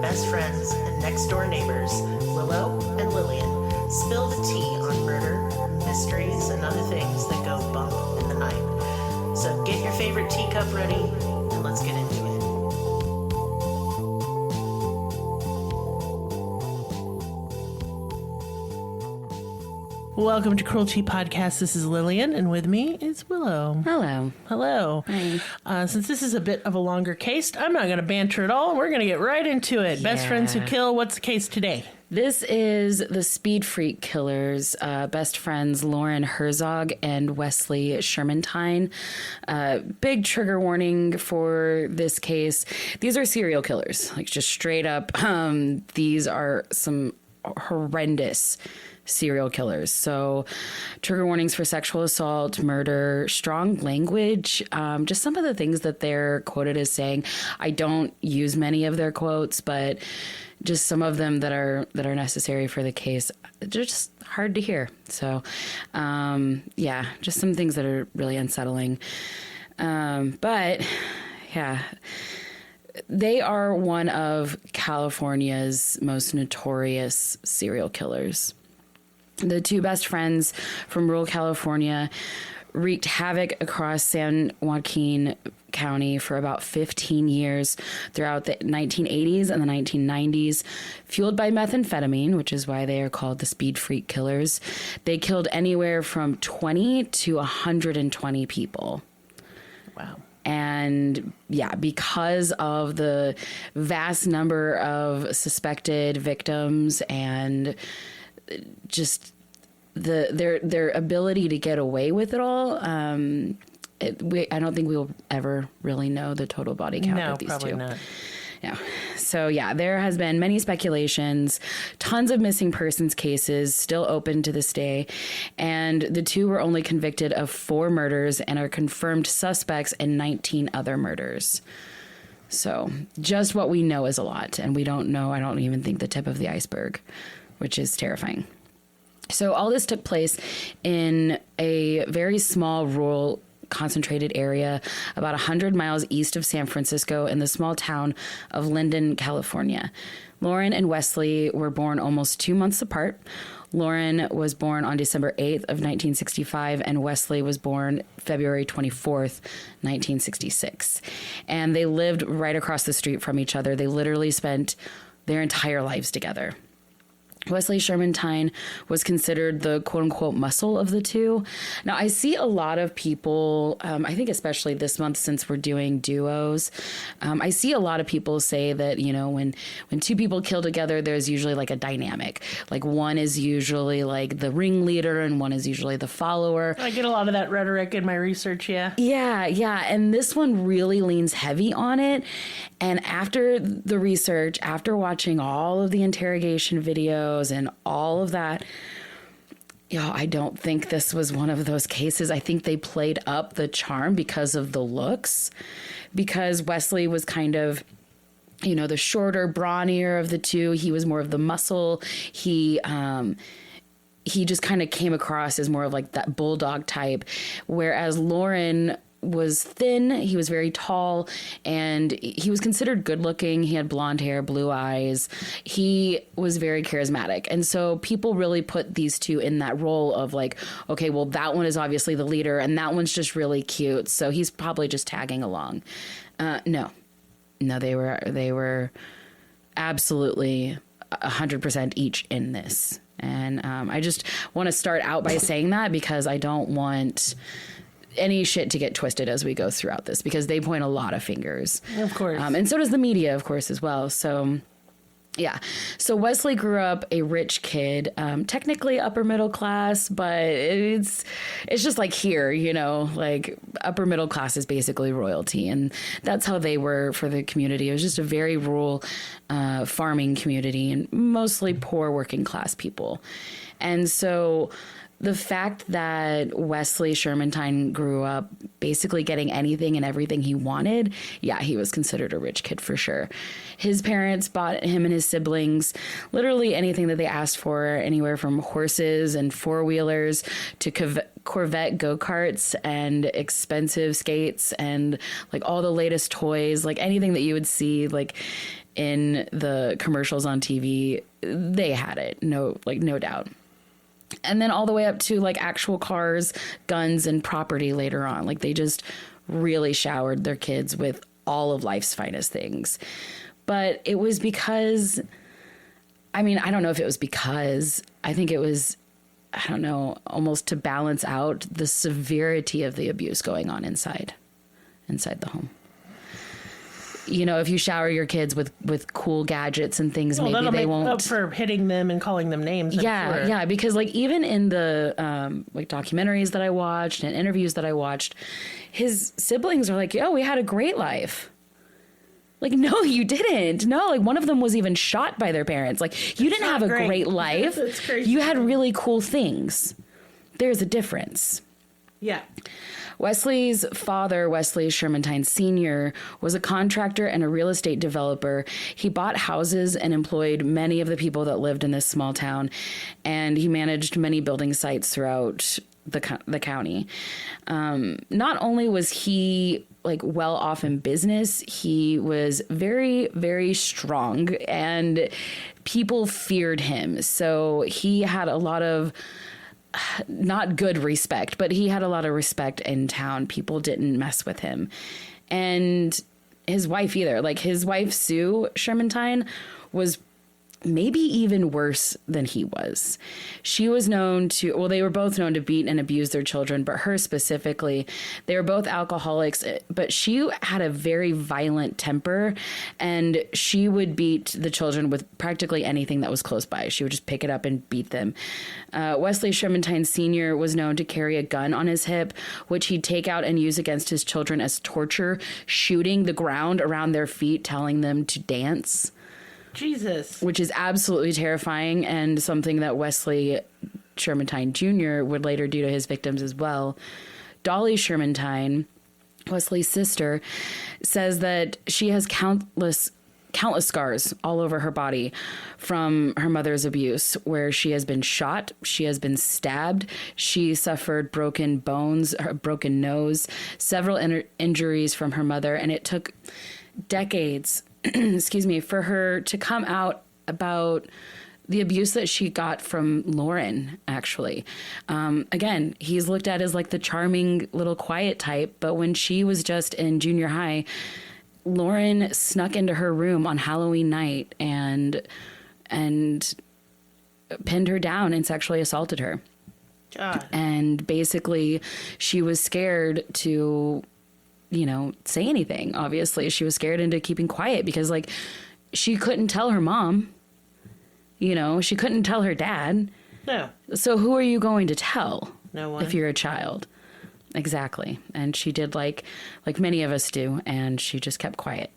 best friends and next-door neighbors, Willow and Lillian, spill the tea on murder, mysteries, and other things that go bump in the night. So get your favorite teacup ready, and let's get into it. Welcome to Cruelty Podcast. This is Lillian, and with me is Willow. Hello. Hello. Hi. Since this is a bit of a longer case, I'm not going to banter at all. We're going to get right into it. Best Friends Who Kill. What's the case today? This is the Speed Freak Killers, best friends Loren Herzog and Wesley Shermantine. Big trigger warning for this case. These are serial killers, like just straight up. These are some horrendous serial killers. So trigger warnings for sexual assault, murder, strong language, just some of the things that they're quoted as saying. I don't use many of their quotes, but just some of them that are necessary for the case. They're just hard to hear. So just some things that are really unsettling. But yeah, they are one of California's most notorious serial killers. The two best friends from rural California wreaked havoc across San Joaquin County for about 15 years throughout the 1980s and the 1990s. Fueled by methamphetamine, which is why they are called the Speed Freak Killers, they killed anywhere from 20 to 120 people. Wow. And yeah, because of the vast number of suspected victims and just their ability to get away with it all, I don't think we'll ever really know the total body count of these two. No, probably not. Yeah. So yeah, there has been many speculations, tons of missing persons cases still open to this day, and the two were only convicted of 4 murders and are confirmed suspects in 19 other murders. So just what we know is a lot, and we don't know, I don't even think, the tip of the iceberg, which is terrifying. So all this took place in a very small rural concentrated area about 100 miles east of San Francisco in the small town of Linden, California. Loren and Wesley were born almost 2 months apart. Loren was born on December 8th of 1965, and Wesley was born February 24th, 1966. And they lived right across the street from each other. They literally spent their entire lives together. Wesley Shermantine was considered the quote-unquote muscle of the two. Now, I see a lot of people, I think especially this month since we're doing duos, I see a lot of people say that, you know, when two people kill together, there's usually like a dynamic. Like one is usually like the ringleader and one is usually the follower. I get a lot of that rhetoric in my research, yeah. Yeah. And this one really leans heavy on it. And after the research, after watching all of the interrogation videos and all of that, I don't think this was one of those cases. I think they played up the charm because of the looks, because Wesley was kind of, the shorter, brawnier of the two. He was more of the muscle. He just kind of came across as more of like that bulldog type, whereas Loren was thin, he was very tall, and he was considered good looking. He had blonde hair, blue eyes. He was very charismatic. And so people really put these two in that role of like, okay, well, that one is obviously the leader and that one's just really cute, so he's probably just tagging along. No, they were absolutely 100% each in this. And I just want to start out by saying that because I don't want any shit to get twisted as we go throughout this, because they point a lot of fingers. Of course. And so does the media, of course, as well. So, yeah. So Wesley grew up a rich kid, technically upper middle class, but it's just like here, like upper middle class is basically royalty. And that's how they were for the community. It was just a very rural farming community and mostly poor working class people. And so the fact that Wesley Shermantine grew up basically getting anything and everything he wanted, yeah, he was considered a rich kid for sure. His parents bought him and his siblings literally anything that they asked for, anywhere from horses and four-wheelers to Corvette go-karts and expensive skates and like all the latest toys, like anything that you would see like in the commercials on TV, they had it. No doubt. And then all the way up to like actual cars, guns, and property later on. Like they just really showered their kids with all of life's finest things. But it was because, I mean, I don't know if it was because, I think it was, I don't know, almost to balance out the severity of the abuse going on inside the home. You know, if you shower your kids with cool gadgets and things, well, maybe they won't. Up for hitting them and calling them names. Yeah, because like even in the like documentaries that I watched and interviews that I watched, his siblings are like, "Yo, we had a great life." Like, no, you didn't. No, like one of them was even shot by their parents. Like, you didn't have a great life. That's crazy. You had really cool things. There's a difference. Yeah. Wesley's father, Wesley Shermantine Sr., was a contractor and a real estate developer. He bought houses and employed many of the people that lived in this small town, and he managed many building sites throughout the county. Not only was he like well off in business, he was very, very strong, and people feared him. So he had a lot of not good respect, but he had a lot of respect in town. People didn't mess with him. And his wife either. Like his wife, Sue Shermantine, was maybe even worse than he was. She was known to, well, they were both known to beat and abuse their children, but her specifically, they were both alcoholics, but she had a very violent temper, and she would beat the children with practically anything that was close by. She would just pick it up and beat them. Wesley Shermantine Sr. was known to carry a gun on his hip, which he'd take out and use against his children as torture, shooting the ground around their feet, telling them to dance. Jesus. Which is absolutely terrifying, and something that Wesley Shermantine Jr. would later do to his victims as well. Dolly Shermantine, Wesley's sister, says that she has countless scars all over her body from her mother's abuse, where she has been shot, she has been stabbed, she suffered broken bones, a broken nose, several injuries from her mother, and it took decades for her to come out about the abuse that she got from Loren, actually. Again, he's looked at as like the charming little quiet type, but when she was just in junior high, Loren snuck into her room on Halloween night and pinned her down and sexually assaulted her. God. And basically, she was scared to say anything. Obviously, she was scared into keeping quiet because like she couldn't tell her mom, she couldn't tell her dad. No. So who are you going to tell? No one. If you're a child. Exactly. And she did like many of us do, and she just kept quiet.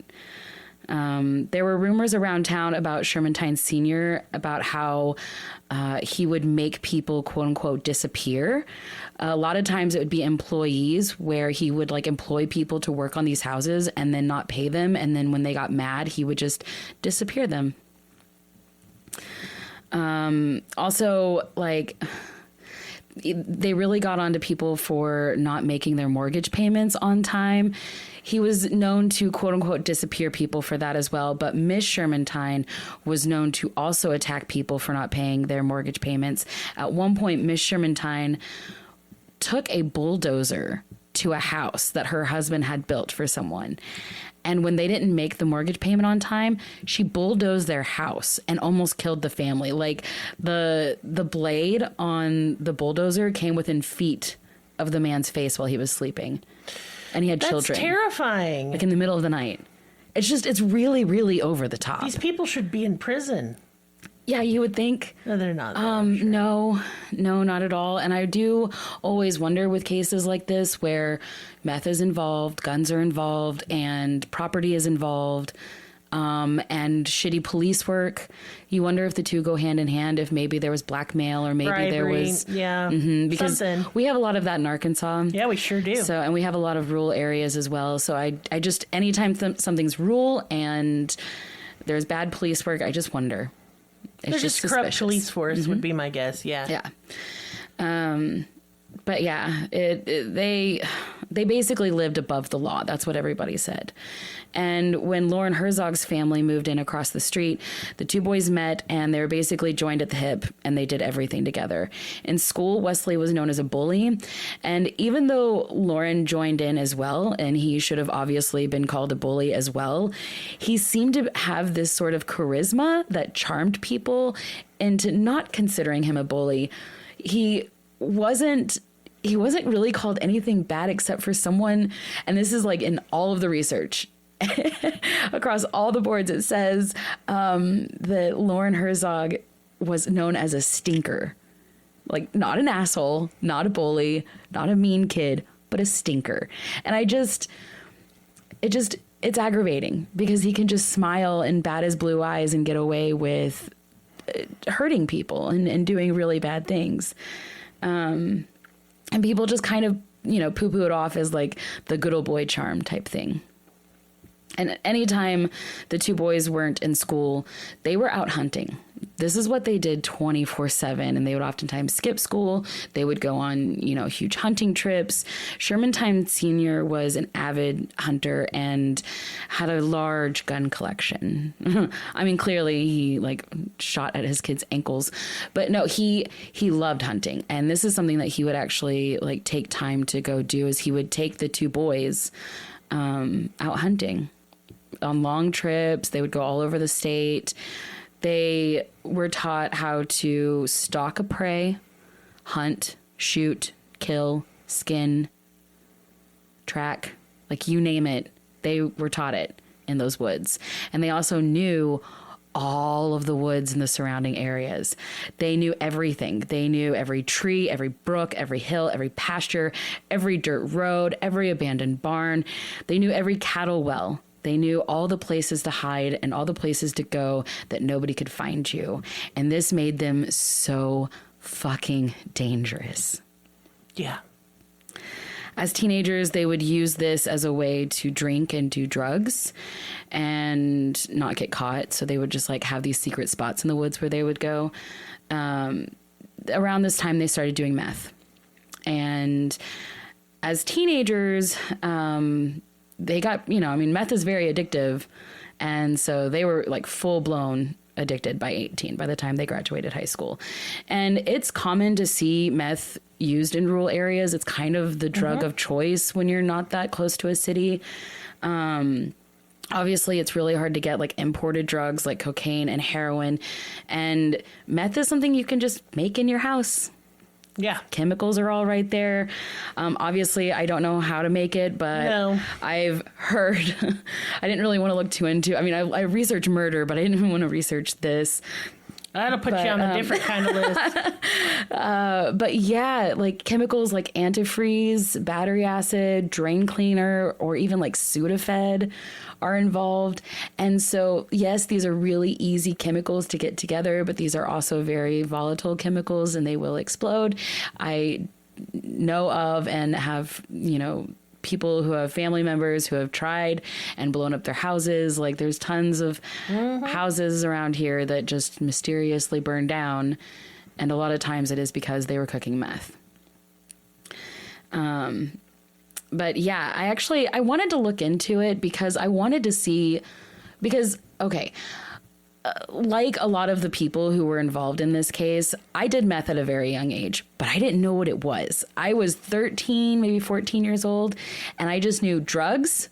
There were rumors around town about Shermantine Sr. about how he would make people, quote unquote, disappear. A lot of times it would be employees where he would like employ people to work on these houses and then not pay them. And then when they got mad, he would just disappear them. Also, like, they really got onto people for not making their mortgage payments on time. He was known to, quote unquote, disappear people for that as well. But Miss Shermantine was known to also attack people for not paying their mortgage payments. At one point, Miss Shermantine took a bulldozer to a house that her husband had built for someone. And when they didn't make the mortgage payment on time, she bulldozed their house and almost killed the family. Like the blade on the bulldozer came within feet of the man's face while he was sleeping. And he had children. That's terrifying. Like in the middle of the night. It's really, really over the top. These people should be in prison. Yeah, you would think. No, they're not. Sure. No, not at all. And I do always wonder with cases like this where meth is involved, guns are involved, and property is involved. and shitty police work. You wonder if the two go hand in hand, if maybe there was blackmail or maybe there was... Yeah, because something. we have a lot of that in Arkansas. Yeah, we sure do. So, and we have a lot of rural areas as well. So I just, anytime something's rural and there's bad police work, I just wonder. There's just corrupt police force would be my guess. Yeah. Yeah. But yeah, they basically lived above the law. That's what everybody said. And when Loren Herzog's family moved in across the street, the two boys met and they were basically joined at the hip and they did everything together. In school, Wesley was known as a bully. And even though Loren joined in as well, and he should have obviously been called a bully as well, he seemed to have this sort of charisma that charmed people into not considering him a bully. He wasn't really called anything bad except for someone, and this is like in all of the research across all the boards, it says that Loren Herzog was known as a stinker. Like, not an asshole, not a bully, not a mean kid, but a stinker. And it's aggravating because he can just smile and bat his blue eyes and get away with hurting people and doing really bad things. And people just kind of, poo-poo it off as like the good old boy charm type thing. And anytime the two boys weren't in school, they were out hunting. This is what they did 24/7. And they would oftentimes skip school. They would go on, huge hunting trips. Shermantine Sr. was an avid hunter and had a large gun collection. I mean, clearly he shot at his kids' ankles, but no, he loved hunting. And this is something that he would actually take time to go do, is he would take the two boys out hunting on long trips. They would go all over the state. They were taught how to stalk a prey, hunt, shoot, kill, skin, track, you name it. They were taught it in those woods. And they also knew all of the woods in the surrounding areas. They knew everything. They knew every tree, every brook, every hill, every pasture, every dirt road, every abandoned barn. They knew every cattle well. They knew all the places to hide and all the places to go that nobody could find you. And this made them so fucking dangerous. Yeah. As teenagers, they would use this as a way to drink and do drugs and not get caught. So they would just have these secret spots in the woods where they would go. Around this time, they started doing meth. And as teenagers, they got, meth is very addictive. And so they were full blown addicted by 18 by the time they graduated high school. And it's common to see meth used in rural areas. It's kind of the drug of choice when you're not that close to a city. Obviously, it's really hard to get imported drugs like cocaine and heroin. And meth is something you can just make in your house. Yeah. Chemicals are all right there. Obviously, I don't know how to make it, but no. I've heard. I didn't really want to look too into. I mean, I researched murder, but I didn't even want to research this. That'll put you on a different kind of list. But yeah, chemicals like antifreeze, battery acid, drain cleaner, or even Sudafed are involved. And so, yes, these are really easy chemicals to get together, but these are also very volatile chemicals and they will explode. I know of and have, people who have family members who have tried and blown up their houses. There's tons of houses around here that just mysteriously burn down. And a lot of times it is because they were cooking meth. But yeah, I wanted to look into it because I wanted to see, okay, like a lot of the people who were involved in this case, I did meth at a very young age, but I didn't know what it was. I was 13, maybe 14 years old, and I just knew drugs.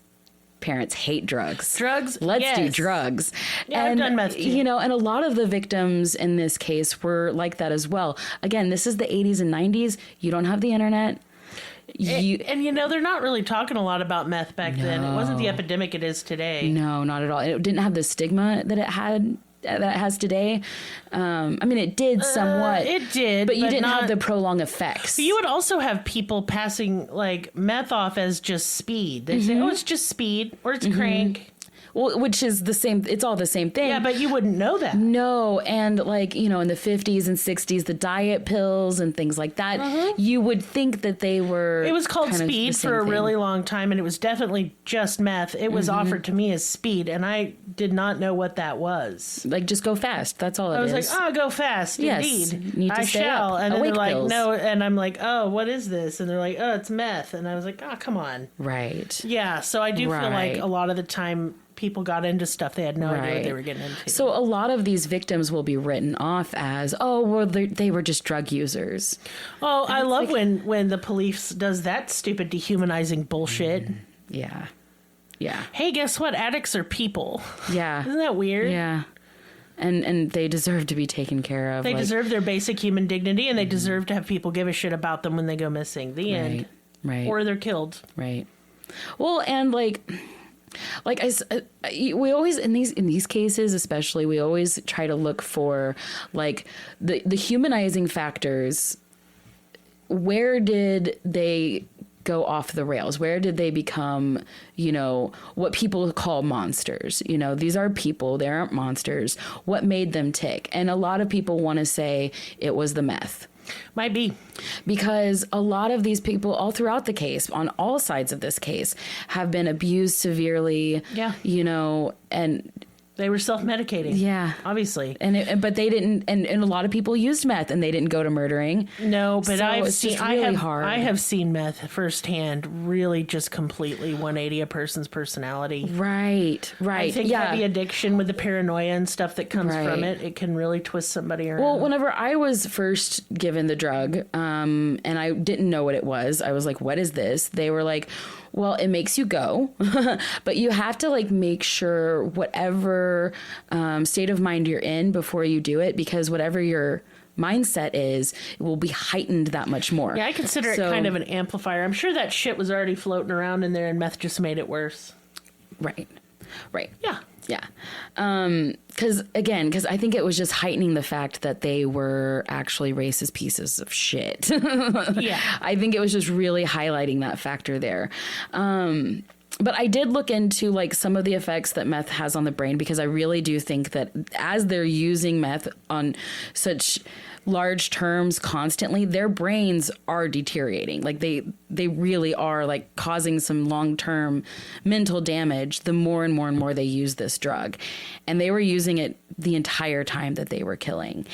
Parents hate drugs. Drugs? Let's do drugs. Yeah, and, I've done meth too. And a lot of the victims in this case were like that as well. Again, this is the 80s and 90s. You don't have the internet. And they're not really talking a lot about meth back then. It wasn't the epidemic it is today. No, not at all. It didn't have the stigma that it has today. It did somewhat. It did, but you didn't have the prolonged effects. But you would also have people passing meth off as just speed. They say, "Oh, it's just speed," or "It's crank." Well, which is the same. It's all the same thing. Yeah, but you wouldn't know that. No, and like, in the 50s and 60s, the diet pills and things like that, you would think that they were. It was called kind of the speed same for a thing. really long time, and it was definitely just meth. It was offered to me as speed, and I did not know what that was. Like, just go fast. That's all it is. I was like, oh, go fast. Yes, Indeed. need to I stay shall. up. And then Awake they're like, pills. no. And I'm like, oh, what is this? And they're like, oh, it's meth. And I was like, oh, come on. Right. Yeah, so I do feel like Right. a lot of the time people got into stuff they had no idea what Right. they were getting into. So a lot of these victims will be written off as, oh, well, they were just drug users. oh, I love when the police does that stupid dehumanizing bullshit. Yeah. Yeah. Hey, guess what? Addicts are people. Yeah. Isn't that weird? Yeah. And they deserve to be taken care of. They like, deserve their basic human dignity, and they deserve to have people give a shit about them when they go missing. The end. Right. Or they're killed. Right. Well, and like we always in these cases, especially, we always try to look for like the humanizing factors. Where did they go off the rails? Where did they become, what people call monsters? These are people, they aren't monsters. What made them tick? And a lot of people want to say it was the meth. Might be. Because a lot of these people all throughout the case, on all sides of this case, have been abused severely. Yeah. And They were self-medicating. yeah, Obviously. but they didn't, and a lot of people used meth and they didn't go to murdering. No, but So I've it's seen just really hard. I have seen meth firsthand really just completely 180 a person's personality. Right. I think heavy addiction with the paranoia and stuff that comes from Right. it can really twist somebody around. Well, whenever I was first given the drug, and I didn't know what it was, I was like, what is this? They were like, well, it makes you go, but you have to like make sure whatever state of mind you're in before you do it, because whatever your mindset is, it will be heightened that much more. yeah, I consider it kind of an amplifier. I'm sure that shit was already floating around in there and meth just made it worse. Right. Yeah. Yeah. Because I think it was just heightening the fact that they were actually racist pieces of shit. Yeah. I think it was just really highlighting that factor there. But I did look into like some of the effects that meth has on the brain, because I really do think that as they're using meth on such large terms constantly, their brains are deteriorating. Like they really are like causing some long-term mental damage the more and more they use this drug. And they were using it the entire time that they were killing.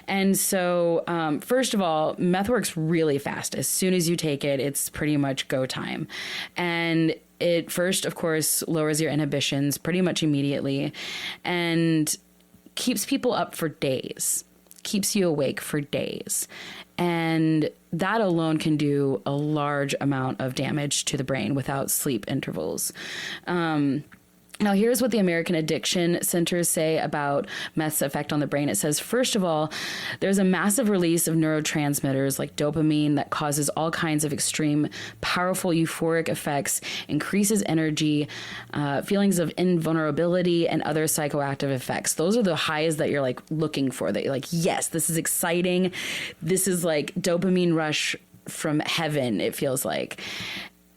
And so, first of all, meth works really fast. As soon as you take it, it's pretty much go time. And it first, of course, lowers your inhibitions pretty much immediately and keeps people up for days, keeps you awake for days. And that alone can do a large amount of damage to the brain without sleep intervals. Now, here's what the American Addiction Centers say about meth's effect on the brain. It says, first of all, there's a massive release of neurotransmitters like dopamine that causes all kinds of extreme, powerful euphoric effects, increases energy, feelings of invulnerability, and other psychoactive effects. Those are the highs that you're like looking for, that you're like, yes, this is exciting. This is like dopamine rush from heaven, it feels like.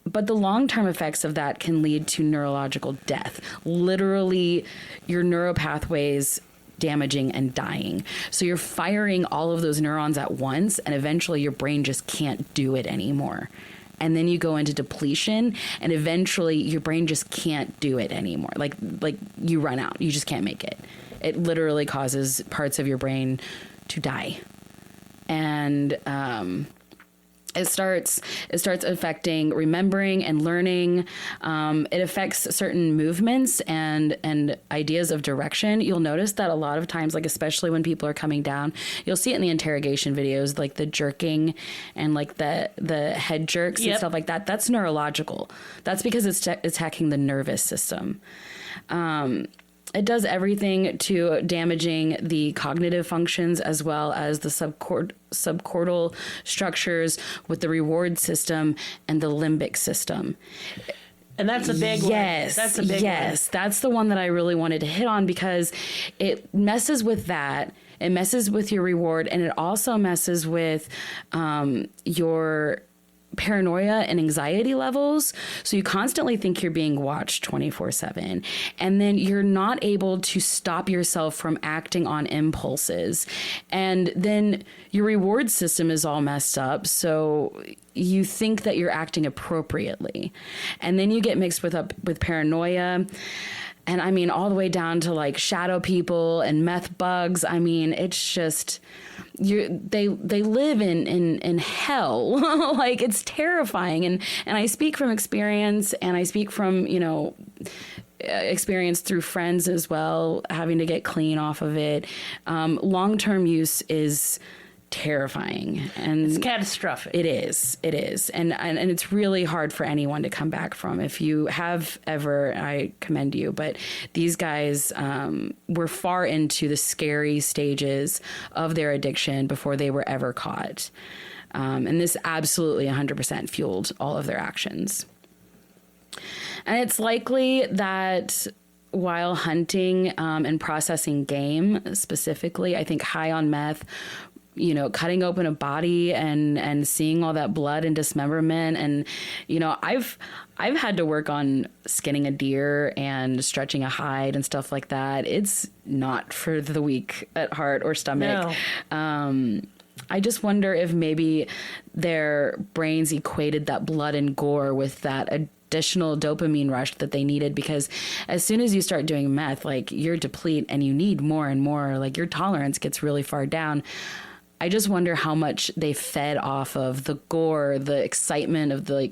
But the long-term effects of that can lead to neurological death. Literally, your neuropathways damaging and dying. So you're firing all of those neurons at once, and eventually your brain just can't do it anymore. And then you go into depletion, and eventually your brain just can't do it anymore. Like you run out. You just can't make it. It literally causes parts of your brain to die. And it starts affecting remembering and learning. It affects certain movements and ideas of direction. You'll notice that a lot of times, like especially when people are coming down, you'll see it in the interrogation videos, like the jerking and like the head jerks and stuff like that. That's neurological. That's because it's attacking the nervous system. It does everything to damaging the cognitive functions as well as the subcortical structures with the reward system and the limbic system. And that's a big one. That's a big one. That's the one that I really wanted to hit on, because it messes with that. It messes with your reward, and it also messes with your paranoia and anxiety levels. So you constantly think you're being watched 24/7. And then you're not able to stop yourself from acting on impulses. And then your reward system is all messed up. So you think that you're acting appropriately. And then you get mixed with paranoia. And I mean, all the way down to like shadow people and meth bugs. I mean, it's just, they live in hell. Like, it's terrifying. And I speak from experience, and I speak from, experience through friends as well, having to get clean off of it. Long-term use is terrifying, and it's catastrophic. It is and it's really hard for anyone to come back from. If you have ever, I commend you, but these guys were far into the scary stages of their addiction before they were ever caught, and this absolutely 100% fueled all of their actions. And it's likely that while hunting and processing game specifically, I think high on meth, cutting open a body and seeing all that blood and dismemberment. And, I've had to work on skinning a deer and stretching a hide and stuff like that. It's not for the weak at heart or stomach. No. I just wonder if maybe their brains equated that blood and gore with that additional dopamine rush that they needed, because as soon as you start doing meth, like, you're deplete and you need more and more, like, your tolerance gets really far down. I just wonder how much they fed off of the gore, the excitement of the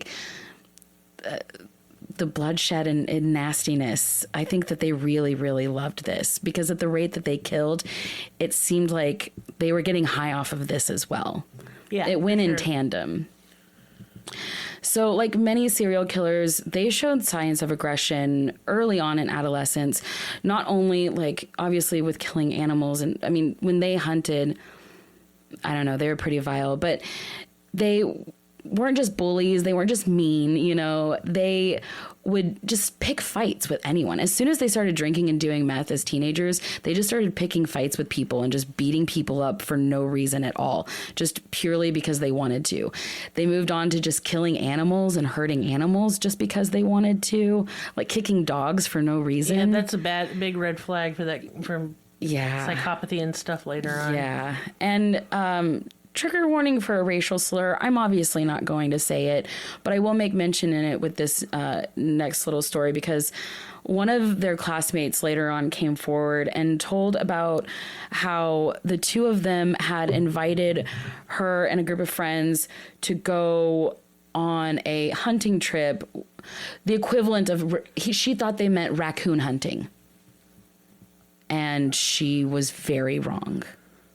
bloodshed and nastiness. I think that they really, really loved this, because at the rate that they killed, it seemed like they were getting high off of this as well. Yeah, it went in tandem. So, like many serial killers, they showed signs of aggression early on in adolescence, not only, like, obviously with killing animals. And I mean, when they hunted, I don't know, they were pretty vile, but they weren't just bullies. They weren't just mean, they would just pick fights with anyone. As soon as they started drinking and doing meth as teenagers, they just started picking fights with people and just beating people up for no reason at all, just purely because they wanted to. They moved on to just killing animals and hurting animals just because they wanted to, like kicking dogs for no reason. Yeah, that's a big red flag for that, for psychopathy and stuff later on. Yeah. And trigger warning for a racial slur. I'm obviously not going to say it, but I will make mention in it with this next little story, because one of their classmates later on came forward and told about how the two of them had invited her and a group of friends to go on a hunting trip, the equivalent of, she thought they meant raccoon hunting. And she was very wrong.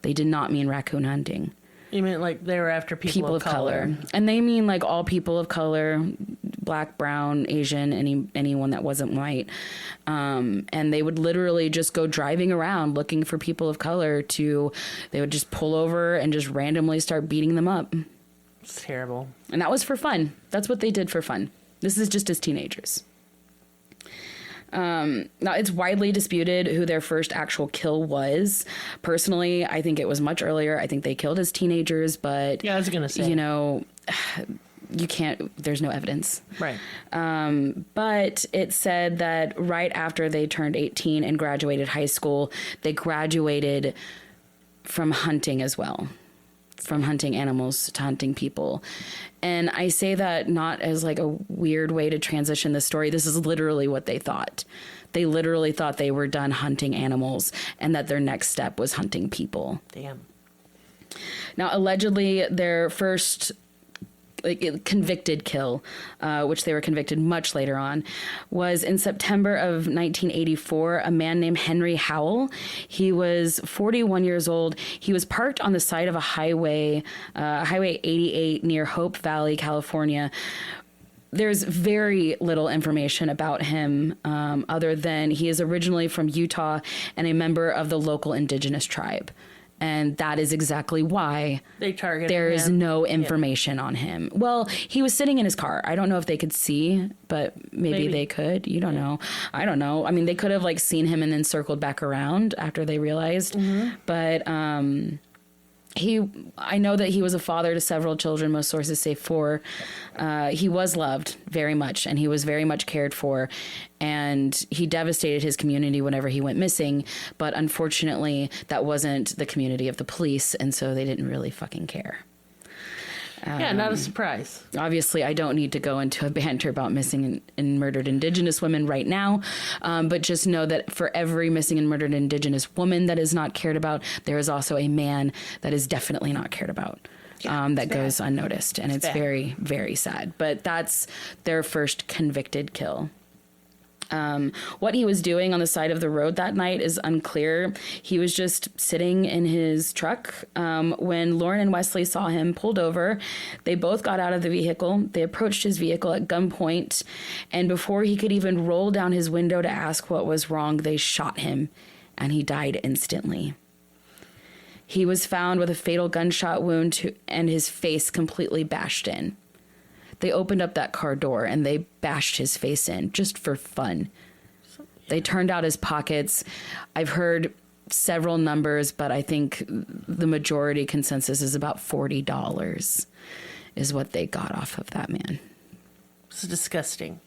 They did not mean raccoon hunting. You mean like they were after people of color? And they mean like all people of color, black, brown, Asian, anyone that wasn't white. And they would literally just go driving around looking for people of color they would just pull over and just randomly start beating them up. It's terrible. And that was for fun. That's what they did for fun. This is just as teenagers. Now, it's widely disputed who their first actual kill was. Personally, I think it was much earlier. I think they killed as teenagers, but yeah, I was gonna say, you can't. There's no evidence, right? But it said that right after they turned 18 and graduated high school, they graduated from hunting as well. From hunting animals to hunting people. And I say that not as like a weird way to transition the story. This is literally what they thought. They literally thought they were done hunting animals and that their next step was hunting people. Damn. Now, allegedly, their first convicted kill, which they were convicted much later on, was in September of 1984. A man named Henry Howell. He was 41 years old. He was parked on the side of a highway, Highway 88 near Hope Valley, California. There's very little information about him other than he is originally from Utah and a member of the local indigenous tribe. And that is exactly why there is no information on him. Well, he was sitting in his car. I don't know if they could see, but maybe they could. You don't know. I don't know. I mean, they could have seen him and then circled back around after they realized. Mm-hmm. But I know that he was a father to several children. Most sources say 4. He was loved very much, and he was very much cared for. And he devastated his community whenever he went missing. But unfortunately, that wasn't the community of the police, and so they didn't really fucking care. Yeah, not a surprise. Obviously, I don't need to go into a banter about missing and murdered Indigenous women right now, but just know that for every missing and murdered Indigenous woman that is not cared about, there is also a man that is definitely not cared about, that goes unnoticed. And it's very, very sad. But that's their first convicted kill. What he was doing on the side of the road that night is unclear. He was just sitting in his truck when Loren and Wesley saw him pulled over. They both got out of the vehicle. They approached his vehicle at gunpoint, and before he could even roll down his window to ask what was wrong, they shot him, and he died instantly. He was found with a fatal gunshot wound and his face completely bashed in. They opened up that car door and they bashed his face in just for fun. They turned out his pockets. I've heard several numbers, but I think the majority consensus is about $40 is what they got off of that man. It's disgusting.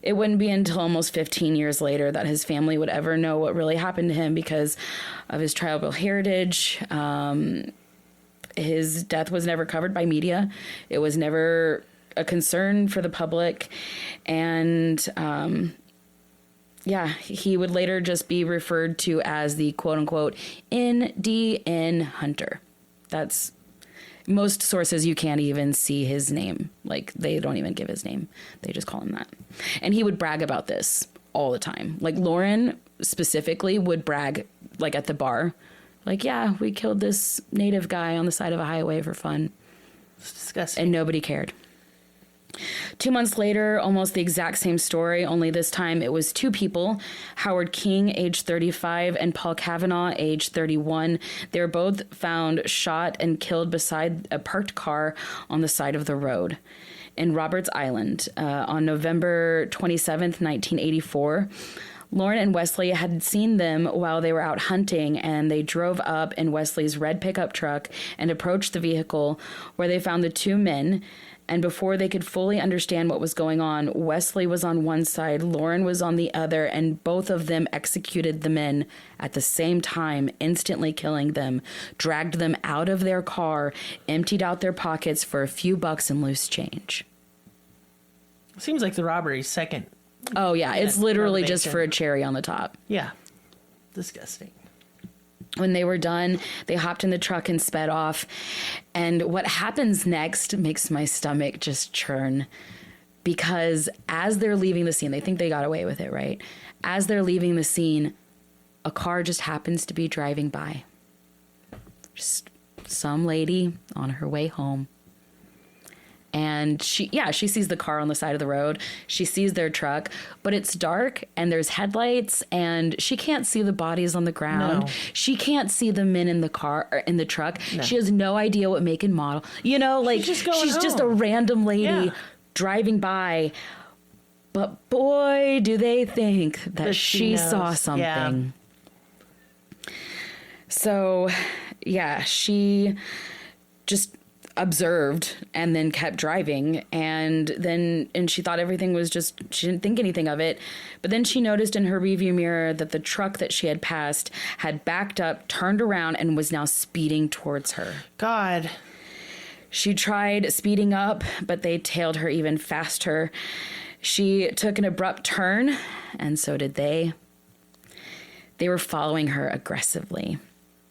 It wouldn't be until almost 15 years later that his family would ever know what really happened to him because of his tribal heritage. His death was never covered by media. It was never a concern for the public. And, he would later just be referred to as the quote-unquote NDN Hunter. That's... Most sources, you can't even see his name. Like, they don't even give his name. They just call him that. And he would brag about this all the time. Like, Loren specifically would brag, like, at the bar. Like, yeah, we killed this native guy on the side of a highway for fun. It's disgusting. And nobody cared. 2 months later, almost the exact same story, only this time it was 2 people, Howard King, age 35, and Paul Kavanaugh, age 31. They were both found shot and killed beside a parked car on the side of the road in Roberts Island on November 27th, 1984. Loren and Wesley had seen them while they were out hunting, and they drove up in Wesley's red pickup truck and approached the vehicle where they found the 2 men. And before they could fully understand what was going on, Wesley was on one side, Loren was on the other, and both of them executed the men at the same time, instantly killing them, dragged them out of their car, emptied out their pockets for a few bucks and loose change. Seems like the robbery's second. Oh, yeah. It's literally motivation. just for a cherry on the top. Yeah. Disgusting. When they were done, they hopped in the truck and sped off. And what happens next makes my stomach just churn. Because as they're leaving the scene, they think they got away with it, right? As they're leaving the scene, a car just happens to be driving by. Just some lady on her way home. And she sees the car on the side of the road. She sees their truck, but it's dark and there's headlights and she can't see the bodies on the ground. No. She can't see the men in the car or in the truck. No. She has no idea what make and model. You know, like she's just a random lady driving by. But boy, do they think that she saw something. Yeah. So, yeah, she just observed and then kept driving, and she thought everything was just, she didn't think anything of it. But then she noticed in her rearview mirror that the truck that she had passed had backed up, turned around, and was now speeding towards her. God. She tried speeding up, but they tailed her even faster. She took an abrupt turn, and so did they. They were following her aggressively.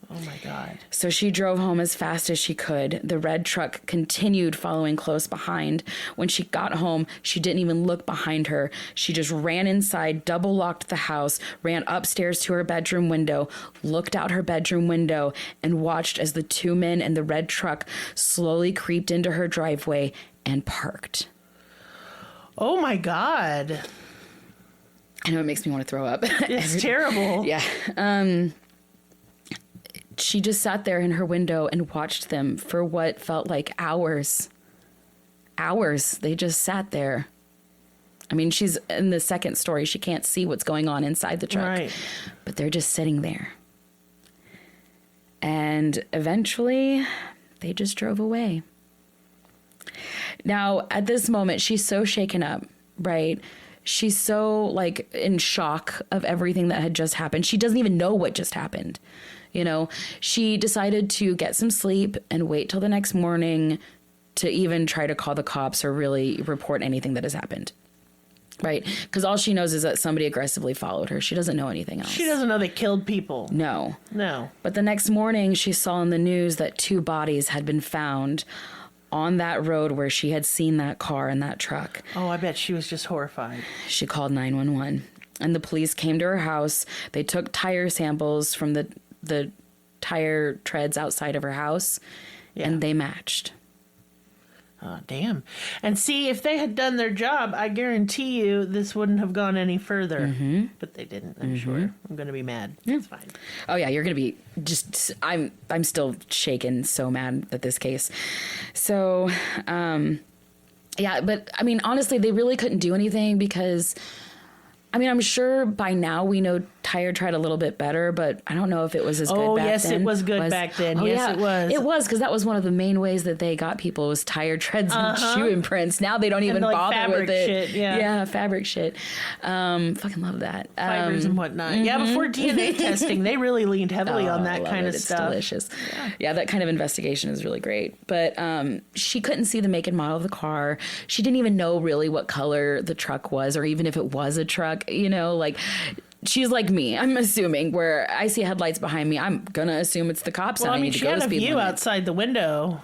Oh, my God. So she drove home as fast as she could. The red truck continued following close behind. When she got home, she didn't even look behind her. She just ran inside, double locked the house, ran upstairs to her bedroom window, looked out her bedroom window, and watched as the 2 men in the red truck slowly creeped into her driveway and parked. Oh, my God. I know it makes me want to throw up. It's terrible. Yeah. She just sat there in her window and watched them for what felt like hours. Hours. They just sat there I mean, she's in the second story. She can't see what's going on inside the truck. Right. But they're just sitting there. And eventually, they just drove away. Now, at this moment, she's so shaken up, right? She's so, like, in shock of everything that had just happened. She doesn't even know what just happened. You know, she decided to get some sleep and wait till the next morning to even try to call the cops or really report anything that has happened. Right? Because all she knows is that somebody aggressively followed her. She doesn't know anything else. She doesn't know they killed people. No. No. But the next morning, she saw in the news that 2 bodies had been found on that road where she had seen that car and that truck. Oh, I bet she was just horrified. She called 911. And the police came to her house. They took tire samples from the tire treads outside of her house, and they matched. Oh, damn. And see, if they had done their job, I guarantee you this wouldn't have gone any further. Mm-hmm. But they didn't, I'm sure. I'm going to be mad. Yeah. It's fine. Oh, yeah, you're going to be just... I'm still shaken, so mad at this case. So, yeah, but, I mean, honestly, they really couldn't do anything because... I mean, I'm sure by now we know tire tread a little bit better, but I don't know if it was as good back then. Oh, yes, it was good back then. Oh, yes, yeah. it was. It was, because that was one of the main ways that they got people was tire treads and shoe imprints. Now they don't even bother with it. Shit, yeah, fabric shit. Fucking love that. Fibers and whatnot. Yeah, before DNA testing, they really leaned heavily on that kind of stuff. It's delicious. Yeah, that kind of investigation is really great. But she couldn't see the make and model of the car. She didn't even know really what color the truck was, or even if it was a truck. You know, like, she's like me, I'm assuming, where I see headlights behind me, I'm gonna assume it's the cops. Well, and I need to she go had to a speed view limit. outside the window.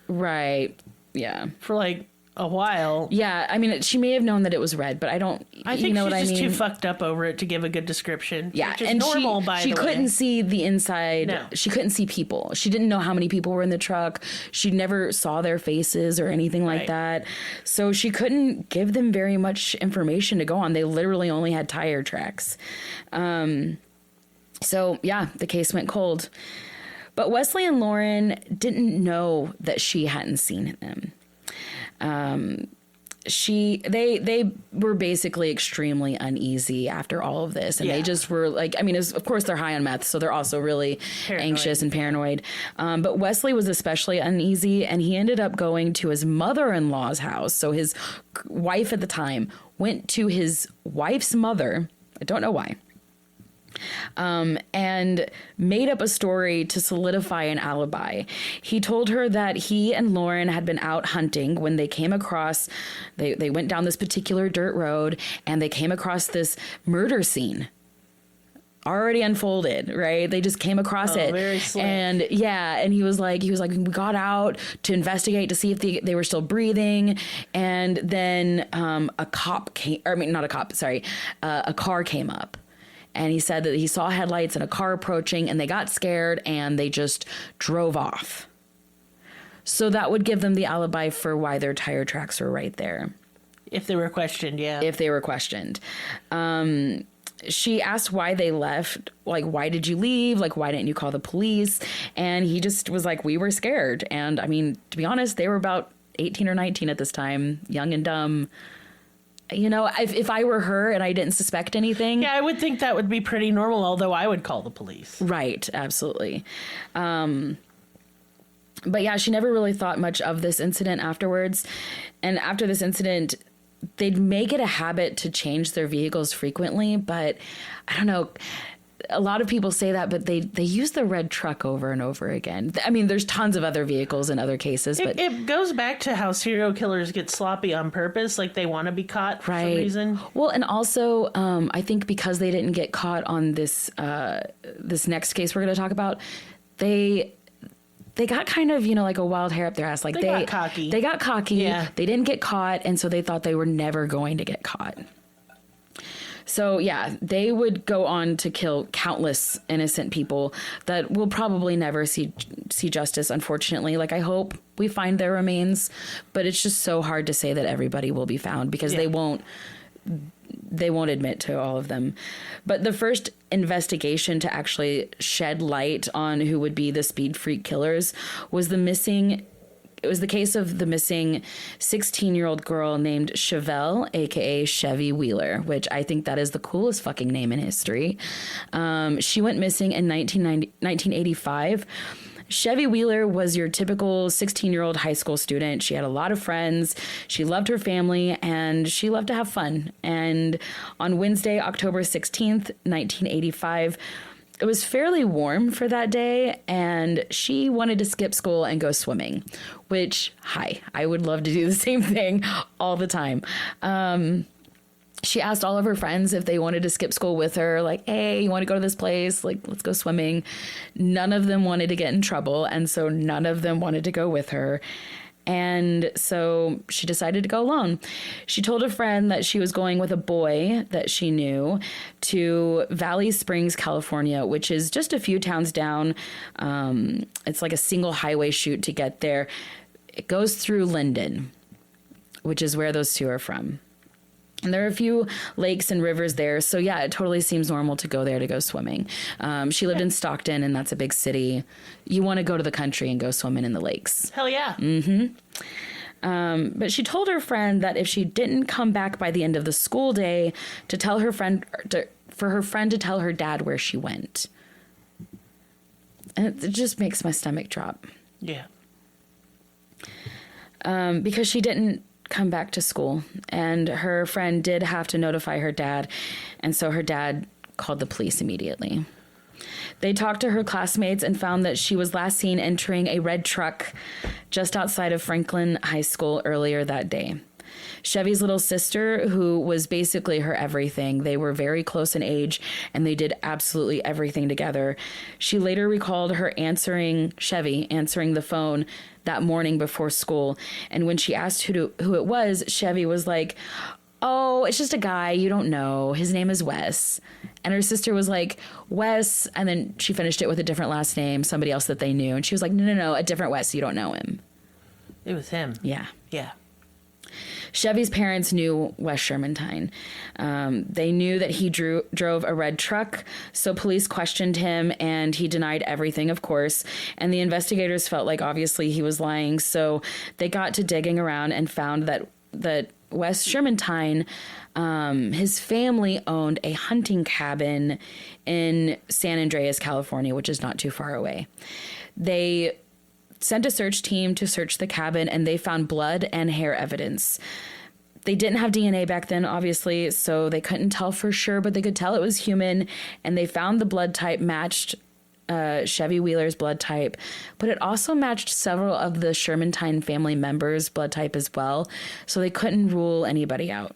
Right. Yeah. For like a while. Yeah, I mean, she may have known that it was red, but I don't. I think you know she's what just I mean? too fucked up over it to give a good description. Yeah, which is and normal, she couldn't see the inside. No. She couldn't see people. She didn't know how many people were in the truck. She never saw their faces or anything like that. So she couldn't give them very much information to go on. They literally only had tire tracks. So yeah, the case went cold. But Wesley and Loren didn't know that she hadn't seen them. They were basically extremely uneasy after all of this, and they just were like, I mean, of course they're high on meth, so they're also really anxious and paranoid. But Wesley was especially uneasy, and he ended up going to his mother-in-law's house. So his wife at the time went to his wife's mother. I don't know why. And made up a story to solidify an alibi. He told her that he and Loren had been out hunting when they came across, they went down this particular dirt road, and they came across this murder scene. Already unfolded, right? They just came across it. Very slick. And yeah, and he was like, we got out to investigate to see if they were still breathing. And then a car came up. And he said that he saw headlights and a car approaching, and they got scared and they just drove off. So that would give them the alibi for why their tire tracks were right there. If they were questioned, yeah. If they were questioned. She asked why they left. Like, why did you leave? Like, why didn't you call the police? And he just was like, we were scared. And I mean, to be honest, they were about 18 or 19 at this time, young and dumb. You know, if I were her and I didn't suspect anything. Yeah, I would think that would be pretty normal, although I would call the police. Right, absolutely. But yeah, she never really thought much of this incident afterwards. And after this incident, they'd make it a habit to change their vehicles frequently. But I don't know. A lot of people say that, but they use the red truck over and over again. I mean, there's tons of other vehicles in other cases, but it goes back to how serial killers get sloppy on purpose, like they want to be caught for some reason. Well, and also, I think because they didn't get caught on this this next case we're going to talk about, they got kind of, you know, like a wild hair up their ass. Like they got cocky. They got cocky. Yeah. They didn't get caught, and so they thought they were never going to get caught. So, yeah, they would go on to kill countless innocent people that will probably never see justice, unfortunately. Like, I hope we find their remains, but it's just so hard to say that everybody will be found because they won't admit to all of them. But the first investigation to actually shed light on who would be the speed freak killers was the missing it was the case of the missing 16-year-old girl named Chevelle, aka Chevy Wheeler, which I think that is the coolest fucking name in history. She went missing in 1985. Chevy Wheeler was your typical 16-year-old high school student. She had a lot of friends. She loved her family, and she loved to have fun. And on Wednesday, October 16th, 1985, it was fairly warm for that day, and she wanted to skip school and go swimming, which, I would love to do the same thing all the time. She asked all of her friends if they wanted to skip school with her, like, hey, you want to go to this place? Like, let's go swimming. None of them wanted to get in trouble, and so none of them wanted to go with her. And so she decided to go alone. She told a friend that she was going with a boy that she knew to Valley Springs, California, which is just a few towns down. It's like a single highway shoot to get there. It goes through Linden, which is where those two are from. And there are a few lakes and rivers there. So, yeah, it totally seems normal to go there to go swimming. She lived in Stockton, and that's a big city. You want to go to the country and go swimming in the lakes. Hell yeah. But she told her friend that if she didn't come back by the end of the school day, to tell her friend, for her friend to tell her dad where she went. And it just makes my stomach drop. Yeah. Because she didn't come back to school, and her friend did have to notify her dad, and so her dad called the police immediately. They talked to her classmates and found that she was last seen entering a red truck just outside of Franklin High School earlier that day. Chevy's little sister, who was basically her everything, they were very close in age, and they did absolutely everything together. She later recalled Chevy answering the phone that morning before school, and when she asked who it was, Chevy was like, oh, it's just a guy you don't know. His name is Wes. And her sister was like, Wes, and then she finished it with a different last name, somebody else that they knew, and she was like, no, a different Wes, you don't know him. It was him. Yeah. Yeah. Chevy's parents knew Wes Shermantine. They knew that he drove a red truck, so police questioned him, and he denied everything, of course. And the investigators felt like obviously he was lying, so they got to digging around and found that Wes Shermantine, his family owned a hunting cabin in San Andreas, California, which is not too far away. They sent a search team to search the cabin, and they found blood and hair evidence. They didn't have DNA back then, obviously, so they couldn't tell for sure, but they could tell it was human, and they found the blood type matched Chevy Wheeler's blood type, but it also matched several of the Shermantine family members' blood type as well, so they couldn't rule anybody out.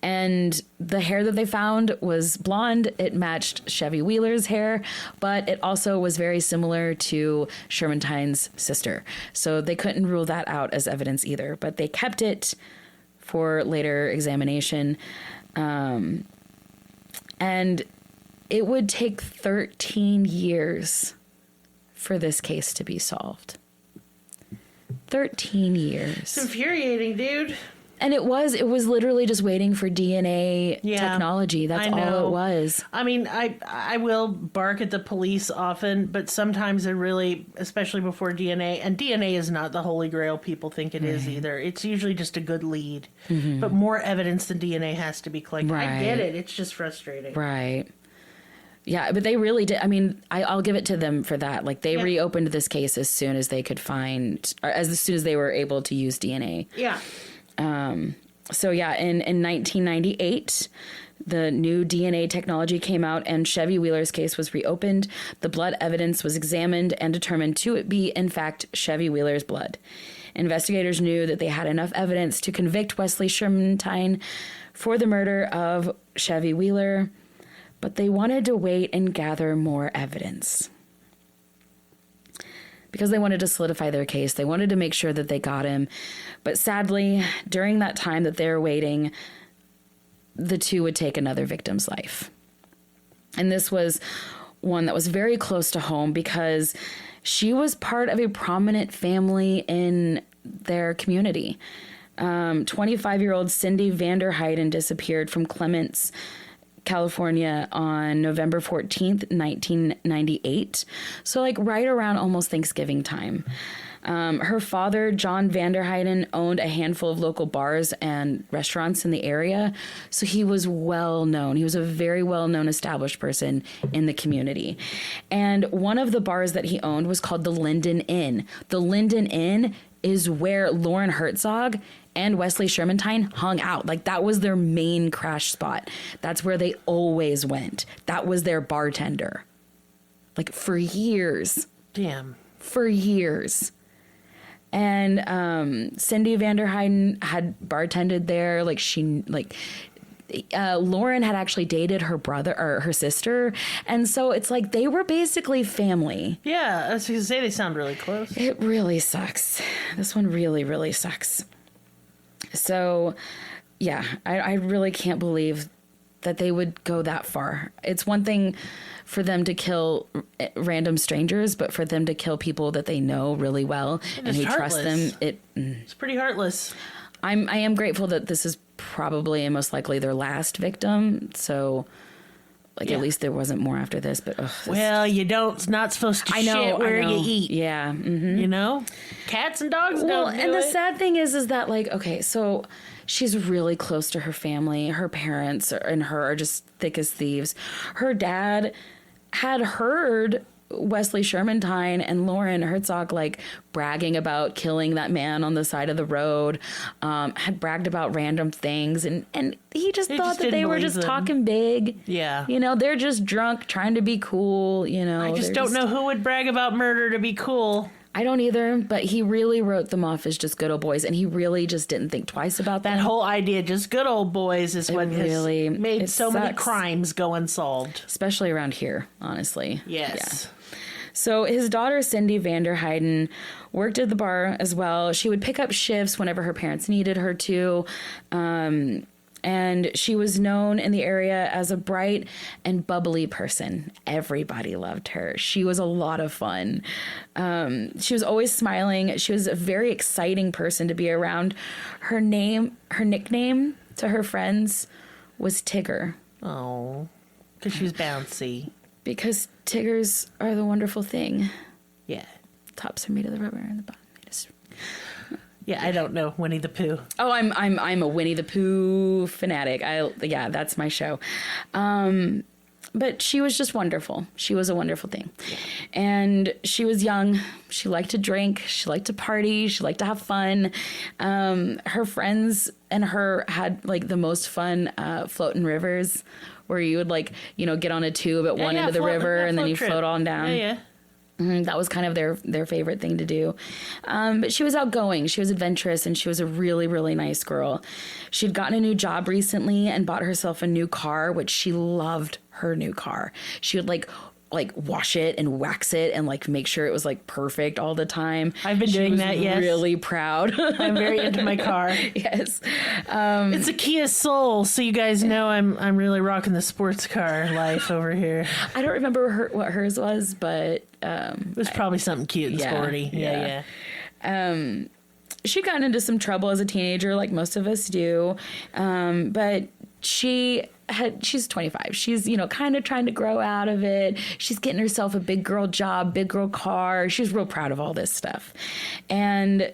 And the hair that they found was blonde. It matched Chevy Wheeler's hair, but it also was very similar to Shermantine's sister. So they couldn't rule that out as evidence either, but they kept it for later examination. And it would take 13 years for this case to be solved. 13 years. It's infuriating, dude. And it was literally just waiting for DNA technology. That's all it was. I mean, I will bark at the police often, but sometimes it really, especially before DNA, and DNA is not the holy grail people think it is either. It's usually just a good lead. Mm-hmm. But more evidence than DNA has to be collected. Right. I get it. It's just frustrating. Right. Yeah, but they really did. I mean, I'll give it to them for that. Like, they reopened this case as soon as they could find, or as soon as they were able to use DNA. Yeah. So yeah, in 1998, the new DNA technology came out, and Chevy Wheeler's case was reopened. The blood evidence was examined and determined to be, in fact, Chevy Wheeler's blood. Investigators knew that they had enough evidence to convict Wesley Shermantine for the murder of Chevy Wheeler, but they wanted to wait and gather more evidence. Because they wanted to solidify their case. They wanted to make sure that they got him. But sadly, during that time that they were waiting, the two would take another victim's life. And this was one that was very close to home because she was part of a prominent family in their community. 25-year-old Cindy Vanderheiden disappeared from Clements, California on November 14th, 1998. So like right around almost Thanksgiving time. Her father, John Vanderheiden, owned a handful of local bars and restaurants in the area. So he was well known. He was a very well known established person in the community. And one of the bars that he owned was called the Linden Inn. The Linden Inn is where Loren Herzog and Wesley Shermantine hung out. Like, that was their main crash spot. That's where they always went. That was their bartender. Like, for years. Damn. For years. And Cindy Vanderheiden had bartended there. Loren had actually dated her brother or her sister. And so it's like they were basically family. Yeah, I was going to say they sound really close. It really sucks. This one really, really sucks. So, yeah, I really can't believe that they would go that far. It's one thing for them to kill random strangers, but for them to kill people that they know really well and who trust them, it's pretty heartless. I am grateful that this is probably and most likely their last victim. So, at least there wasn't more after this. But well, not supposed to shit where you eat. Yeah, you know, cats and dogs don't. Well, and the sad thing is that okay, so she's really close to her family. Her parents and her are just thick as thieves. Her dad had heard Wesley Shermantine and Loren Herzog bragging about killing that man on the side of the road, had bragged about random things, and he just thought that they were just talking big. Yeah. They're just drunk trying to be cool, I just don't know who would brag about murder to be cool. I don't either, but he really wrote them off as just good old boys, and he really just didn't think twice about that. That whole idea, just good old boys, is what really has made so many crimes go unsolved. Especially around here, honestly. Yes. Yeah. So his daughter, Cindy Vanderheiden, worked at the bar as well. She would pick up shifts whenever her parents needed her to. And she was known in the area as a bright and bubbly person. Everybody loved her. She was a lot of fun. She was always smiling. She was a very exciting person to be around. Her nickname to her friends was Tigger. Oh, because she was bouncy. Because Tiggers are the wonderful thing. Yeah. Tops are made of the rubber and the bottom made of... Yeah, I don't know Winnie the Pooh. Oh, I'm a Winnie the Pooh fanatic. That's my show. But she was just wonderful. She was a wonderful thing. Yeah. And she was young. She liked to drink. She liked to party. She liked to have fun. Her friends and her had the most fun floating rivers, where you would get on a tube at one end of the river and then you float on down. Yeah. That was kind of their favorite thing to do. But she was outgoing. She was adventurous, and she was a really, really nice girl. She'd gotten a new job recently and bought herself a new car, which she loved her new car. She would wash it and wax it and make sure it was perfect all the time. I've been doing that. Yes, really proud. I'm very into my car. Yes, it's a Kia Soul, so you guys know I'm really rocking the sports car life over here. I don't remember what hers was, but it was probably something cute and sporty. Yeah. She'd gotten into some trouble as a teenager, like most of us do, but she's 25. She's, kind of trying to grow out of it. She's getting herself a big girl job, big girl car. She's real proud of all this stuff. And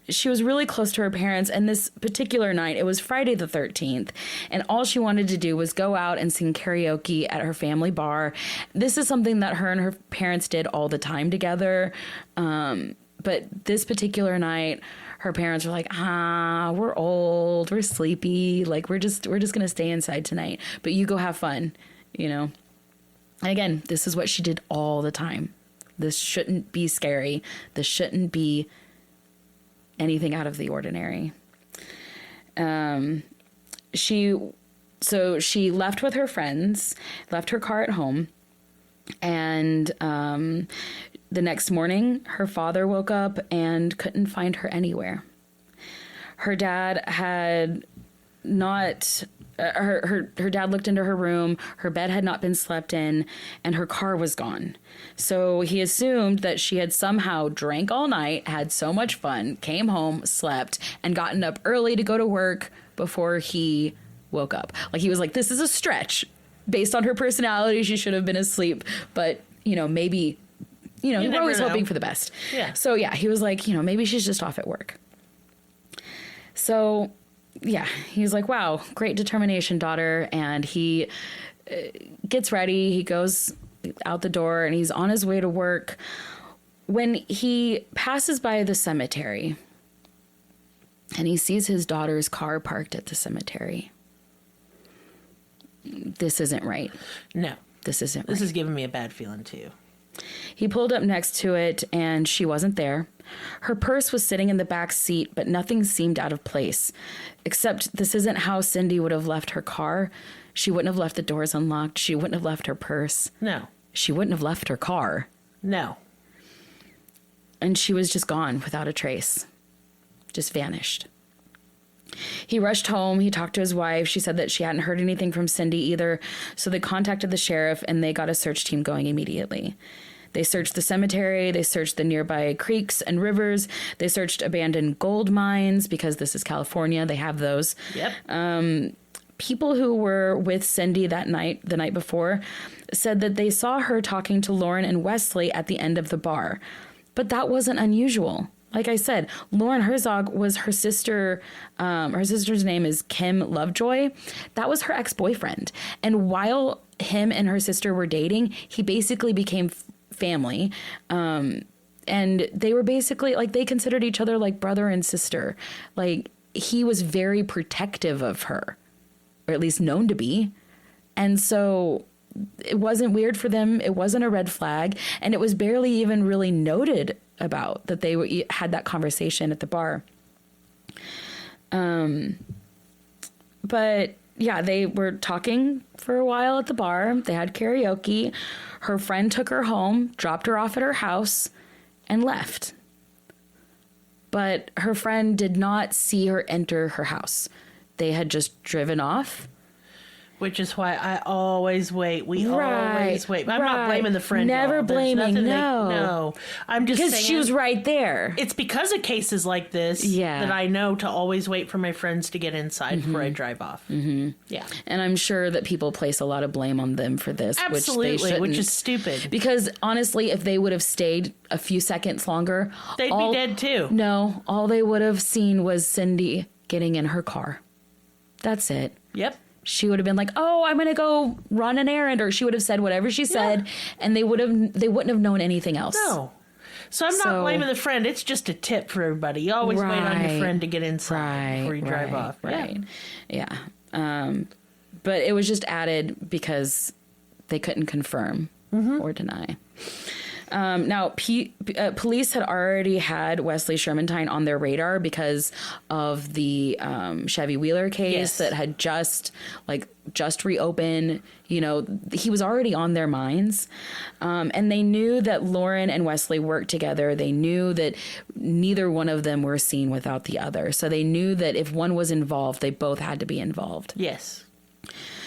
she was really close to her parents. And this particular night, it was Friday the 13th. And all she wanted to do was go out and sing karaoke at her family bar. This is something that her and her parents did all the time together. But this particular night, her parents were like, we're old, we're sleepy, we're just gonna stay inside tonight, but you go have fun, And again, this is what she did all the time. This shouldn't be scary. This shouldn't be anything out of the ordinary. She left with her friends, left her car at home, and the next morning, her father woke up and couldn't find her anywhere. Her dad had not... Her dad looked into her room, her bed had not been slept in, and her car was gone. So he assumed that she had somehow drank all night, had so much fun, came home, slept, and gotten up early to go to work before he woke up. He was like, this is a stretch. Based on her personality, she should have been asleep, but, maybe you never we're always know. hoping for the best. Yeah. So yeah, he was like, maybe she's just off at work. So yeah, he's like, wow, great determination, daughter. And he gets ready. He goes out the door and he's on his way to work when he passes by the cemetery and he sees his daughter's car parked at the cemetery. This isn't right. No. This isn't right. This is giving me a bad feeling, too. He pulled up next to it, and she wasn't there. Her purse was sitting in the back seat, but nothing seemed out of place. Except this isn't how Cindy would have left her car. She wouldn't have left the doors unlocked. She wouldn't have left her purse. No. She wouldn't have left her car. No. And she was just gone without a trace. Just vanished. He rushed home. He talked to his wife. She said that she hadn't heard anything from Cindy either. So they contacted the sheriff and they got a search team going immediately. They searched the cemetery. They searched the nearby creeks and rivers. They searched abandoned gold mines because this is California. They have those. Yep. People who were with Cindy that night, the night before, said that they saw her talking to Loren and Wesley at the end of the bar. But that wasn't unusual. Like I said, Loren Herzog was her sister. Her sister's name is Kim Lovejoy. That was her ex-boyfriend. And while him and her sister were dating, he basically became family. And they were basically like, they considered each other like brother and sister. Like he was very protective of her, or at least known to be. And so it wasn't weird for them. It wasn't a red flag. And it was barely even really noted about that they had that conversation at the bar. But yeah, they were talking for a while at the bar. They had karaoke. Her friend took her home, dropped her off at her house, and left. But her friend did not see her enter her house. They had just driven off. Which is why I always wait. We always wait. I'm not blaming the friend. Never y'all. blaming. No. I'm just saying. Because she was right there. It's because of cases like this that I know to always wait for my friends to get inside before I drive off. Mm-hmm. Yeah. And I'm sure that people place a lot of blame on them for this. Absolutely, which is stupid. Because honestly, if they would have stayed a few seconds longer, they'd be dead too. No, all they would have seen was Cindy getting in her car. That's it. Yep. She would have been like, "Oh, I'm going to go run an errand," or she would have said whatever she said, and they wouldn't have known anything else. No. So I'm not blaming the friend. It's just a tip for everybody. You always wait on your friend to get inside before you drive off. Right. Yeah. But it was just added because they couldn't confirm or deny. Now, police had already had Wesley Shermantine on their radar because of the Chevy Wheeler case that had just reopened. You know, he was already on their minds. And they knew that Loren and Wesley worked together. They knew that neither one of them were seen without the other. So they knew that if one was involved, they both had to be involved. Yes.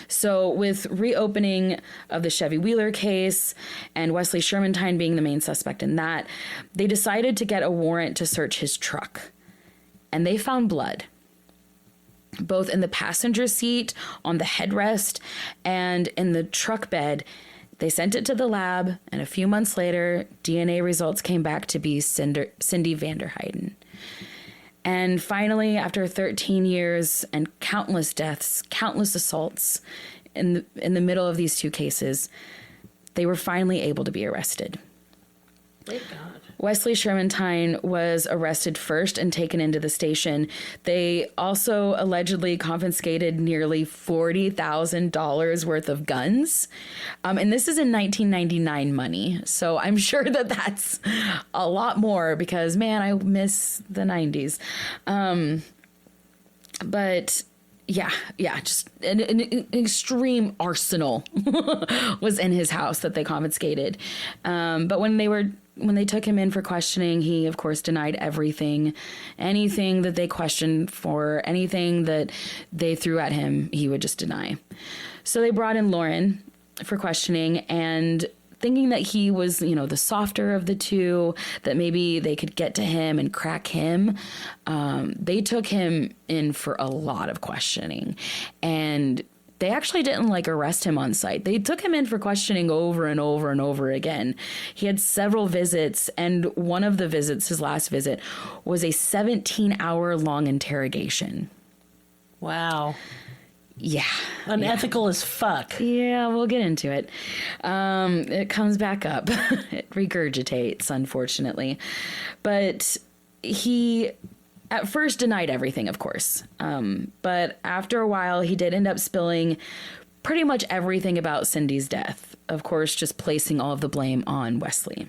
So with reopening of the Chevy Wheeler case and Wesley Shermantine being the main suspect in that, they decided to get a warrant to search his truck. And they found blood, both in the passenger seat, on the headrest, and in the truck bed. They sent it to the lab, and a few months later, DNA results came back to be Cindy Vanderheiden. And finally, after 13 years and countless deaths, countless assaults in the middle of these two cases, they were finally able to be arrested. Thank God. Wesley Shermantine was arrested first and taken into the station. They also allegedly confiscated nearly $40,000 worth of guns. And this is in 1999 money. So I'm sure that that's a lot more because, man, I miss the 90s. But yeah, just an extreme arsenal was in his house that they confiscated. But when they took him in for questioning, he, of course, denied anything that they questioned for, anything that they threw at him, he would just deny. So they brought in Loren for questioning, and thinking that he was, the softer of the two, that maybe they could get to him and crack him, they took him in for a lot of questioning. And they actually didn't like arrest him on site. They took him in for questioning over and over and over again. He had several visits, and one of the visits, his last visit, was a 17-hour long interrogation. Wow. Yeah. Unethical as fuck. Yeah, we'll get into it. It comes back up. It regurgitates, unfortunately. But he at first denied everything, of course. But after a while, he did end up spilling pretty much everything about Cindy's death. Of course, just placing all of the blame on Wesley.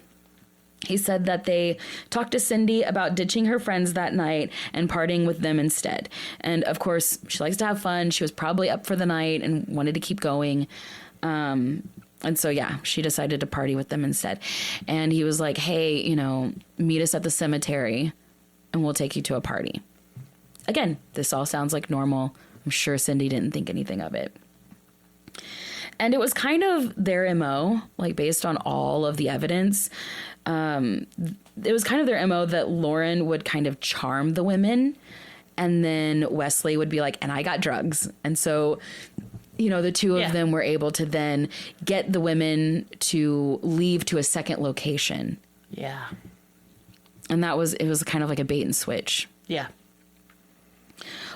He said that they talked to Cindy about ditching her friends that night and partying with them instead. And of course, she likes to have fun. She was probably up for the night and wanted to keep going. And so, yeah, she decided to party with them instead. And he was like, hey, meet us at the cemetery and we'll take you to a party. Again, this all sounds like normal. I'm sure Cindy didn't think anything of it. And it was kind of their MO, like based on all of the evidence. It was kind of their MO that Loren would kind of charm the women, and then Wesley would be like, and I got drugs. And so, the two of them were able to then get the women to leave to a second location. Yeah. And it was kind of like a bait and switch. Yeah.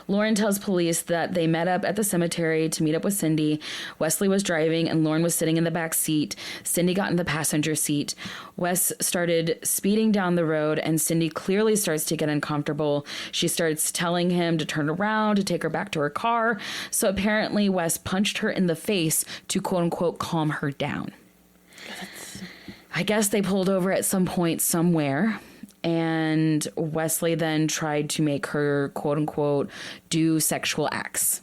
Loren tells police that they met up at the cemetery to meet up with Cindy. Wesley was driving and Loren was sitting in the back seat. Cindy got in the passenger seat. Wes started speeding down the road and Cindy clearly starts to get uncomfortable. She starts telling him to turn around, to take her back to her car. So apparently Wes punched her in the face to quote unquote calm her down. I guess they pulled over at some point somewhere. And Wesley then tried to make her, quote unquote, do sexual acts.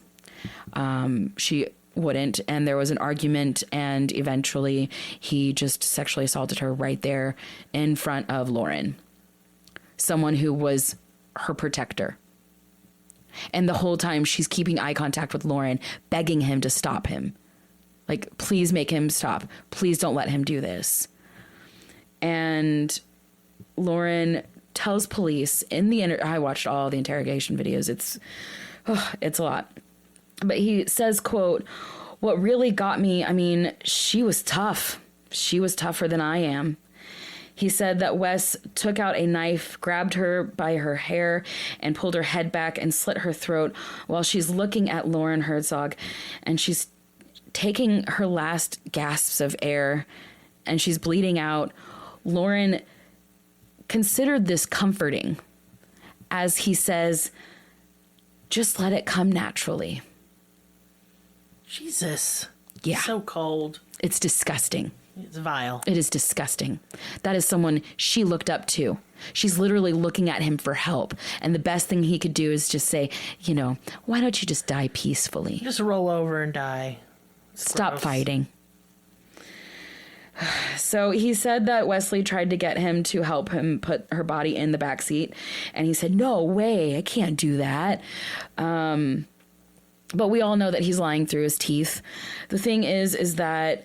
She wouldn't. And there was an argument. And eventually he just sexually assaulted her right there in front of Loren, someone who was her protector. And the whole time she's keeping eye contact with Loren, begging him to stop him. Like, please make him stop. Please don't let him do this. And Loren tells police in the I watched all the interrogation videos. It's a lot. But he says, quote, what really got me, she was tough. She was tougher than I am. He said that Wes took out a knife, grabbed her by her hair, and pulled her head back and slit her throat while she's looking at Loren Herzog. And she's taking her last gasps of air, and she's bleeding out. Loren considered this comforting, as he says, just let it come naturally. Jesus. Yeah. So cold. It's disgusting. It's vile. It is disgusting. That is someone she looked up to. She's literally looking at him for help. And the best thing he could do is just say, why don't you just die peacefully? Just roll over and die. Stop Gross. fighting. So he said that Wesley tried to get him to help him put her body in the back seat. And he said, no way, I can't do that. But we all know that he's lying through his teeth. The thing is that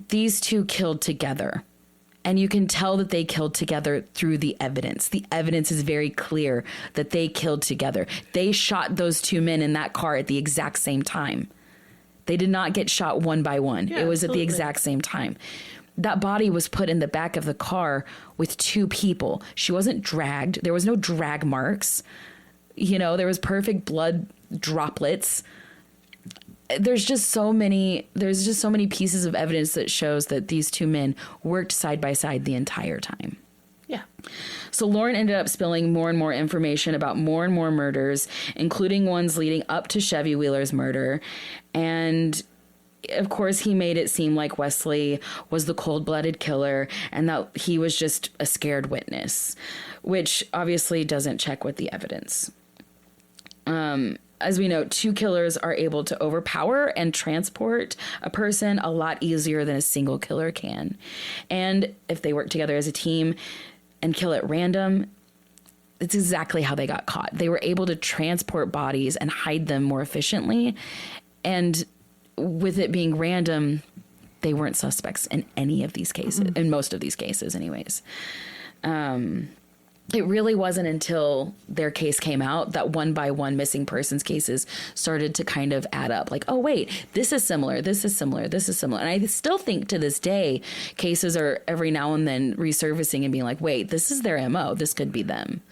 these two killed together. And you can tell that they killed together through the evidence. The evidence is very clear that they killed together. They shot those two men in that car at the exact same time. They did not get shot one by one. Yeah, it was absolutely. at the exact same time. That body was put in the back of the car with two people. She wasn't dragged. There was no drag marks. There was perfect blood droplets. There's just so many pieces of evidence that shows that these two men worked side by side the entire time. Yeah. So Loren ended up spilling more and more information about more and more murders, including ones leading up to Chevy Wheeler's murder. And of course, he made it seem like Wesley was the cold-blooded killer and that he was just a scared witness, which obviously doesn't check with the evidence. As we know, two killers are able to overpower and transport a person a lot easier than a single killer can. And if they work together as a team and kill at random, it's exactly how they got caught. They were able to transport bodies and hide them more efficiently. And with it being random, they weren't suspects in any of these cases, in most of these cases anyways. it really wasn't until their case came out that one by one missing persons cases started to kind of add up. Like, oh, wait, this is similar. This is similar. This is similar. And I still think to this day, cases are every now and then resurfacing and being like, wait, this is their MO. This could be them.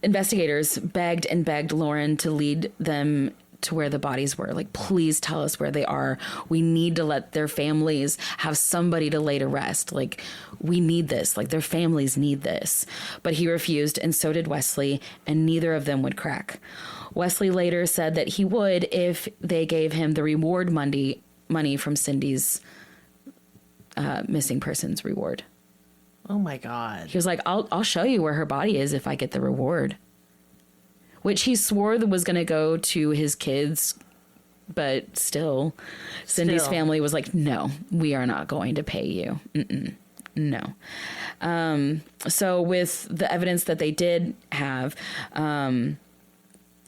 Investigators begged and begged Loren to lead them to where the bodies were. Like, please tell us where they are. We need to let their families have somebody to lay to rest. Like, we need this. Like, their families need this. But he refused, and so did Wesley, and neither of them would crack. Wesley later said that he would if they gave him the reward money from Cindy's missing persons reward. Oh my God. He was like, I'll show you where her body is if I get the reward. Which he swore that was going to go to his kids, but still, Cindy's family was like, no, we are not going to pay you. No. So with the evidence that they did have,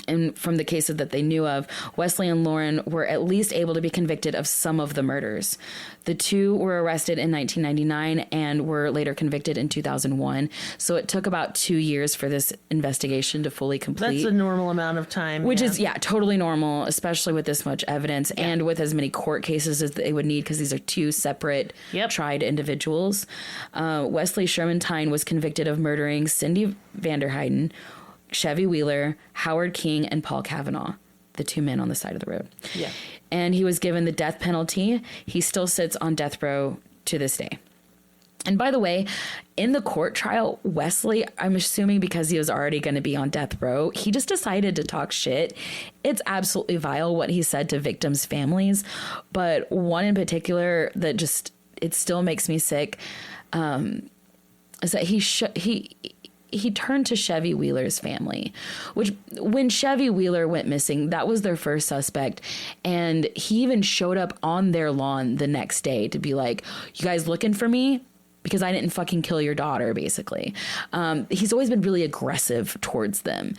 and from the cases that they knew of, Wesley and Loren were at least able to be convicted of some of the murders. The two were arrested in 1999 and were later convicted in 2001. So it took about 2 years for this investigation to fully complete. That's a normal amount of time. Which is, totally normal, especially with this much evidence and with as many court cases as they would need, because these are two separate tried individuals. Wesley Shermantine was convicted of murdering Cindy Vanderheiden, Chevy Wheeler, Howard King, and Paul Kavanaugh, the two men on the side of the road. Yeah. And he was given the death penalty. He still sits on death row to this day. And by the way, in the court trial, Wesley, I'm assuming because he was already going to be on death row, he just decided to talk shit. It's absolutely vile what he said to victims' families. But one in particular that just, it still makes me sick, is that he turned to Chevy Wheeler's family, which when Chevy Wheeler went missing, that was their first suspect. And he even showed up on their lawn the next day to be like, you guys looking for me? Because I didn't fucking kill your daughter, basically. He's always been really aggressive towards them.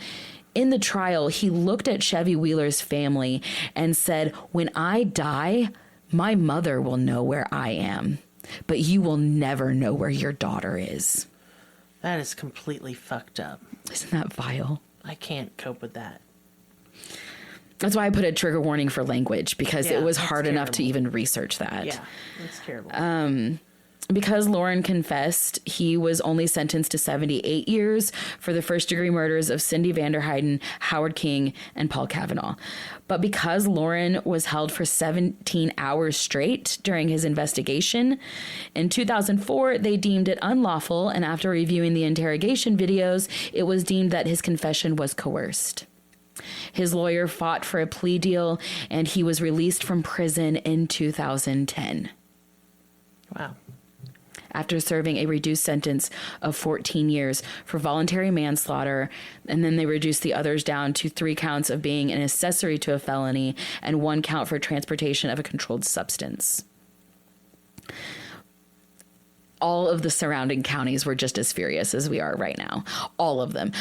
In the trial, he looked at Chevy Wheeler's family and said, when I die, my mother will know where I am, but you will never know where your daughter is. That is completely fucked up. Isn't that vile? I can't cope with that. That's why I put a trigger warning for language, because it was hard enough to even research that. Yeah, that's terrible. Because Loren confessed, he was only sentenced to 78 years for the first-degree murders of Cindy Vanderheiden, Howard King, and Paul Kavanaugh. But because Loren was held for 17 hours straight during his investigation, in 2004, they deemed it unlawful, and after reviewing the interrogation videos, it was deemed that his confession was coerced. His lawyer fought for a plea deal, and he was released from prison in 2010. Wow. After serving a reduced sentence of 14 years for voluntary manslaughter, and then they reduced the others down to 3 counts of being an accessory to a felony and 1 count for transportation of a controlled substance. All of the surrounding counties were just as furious as we are right now. All of them.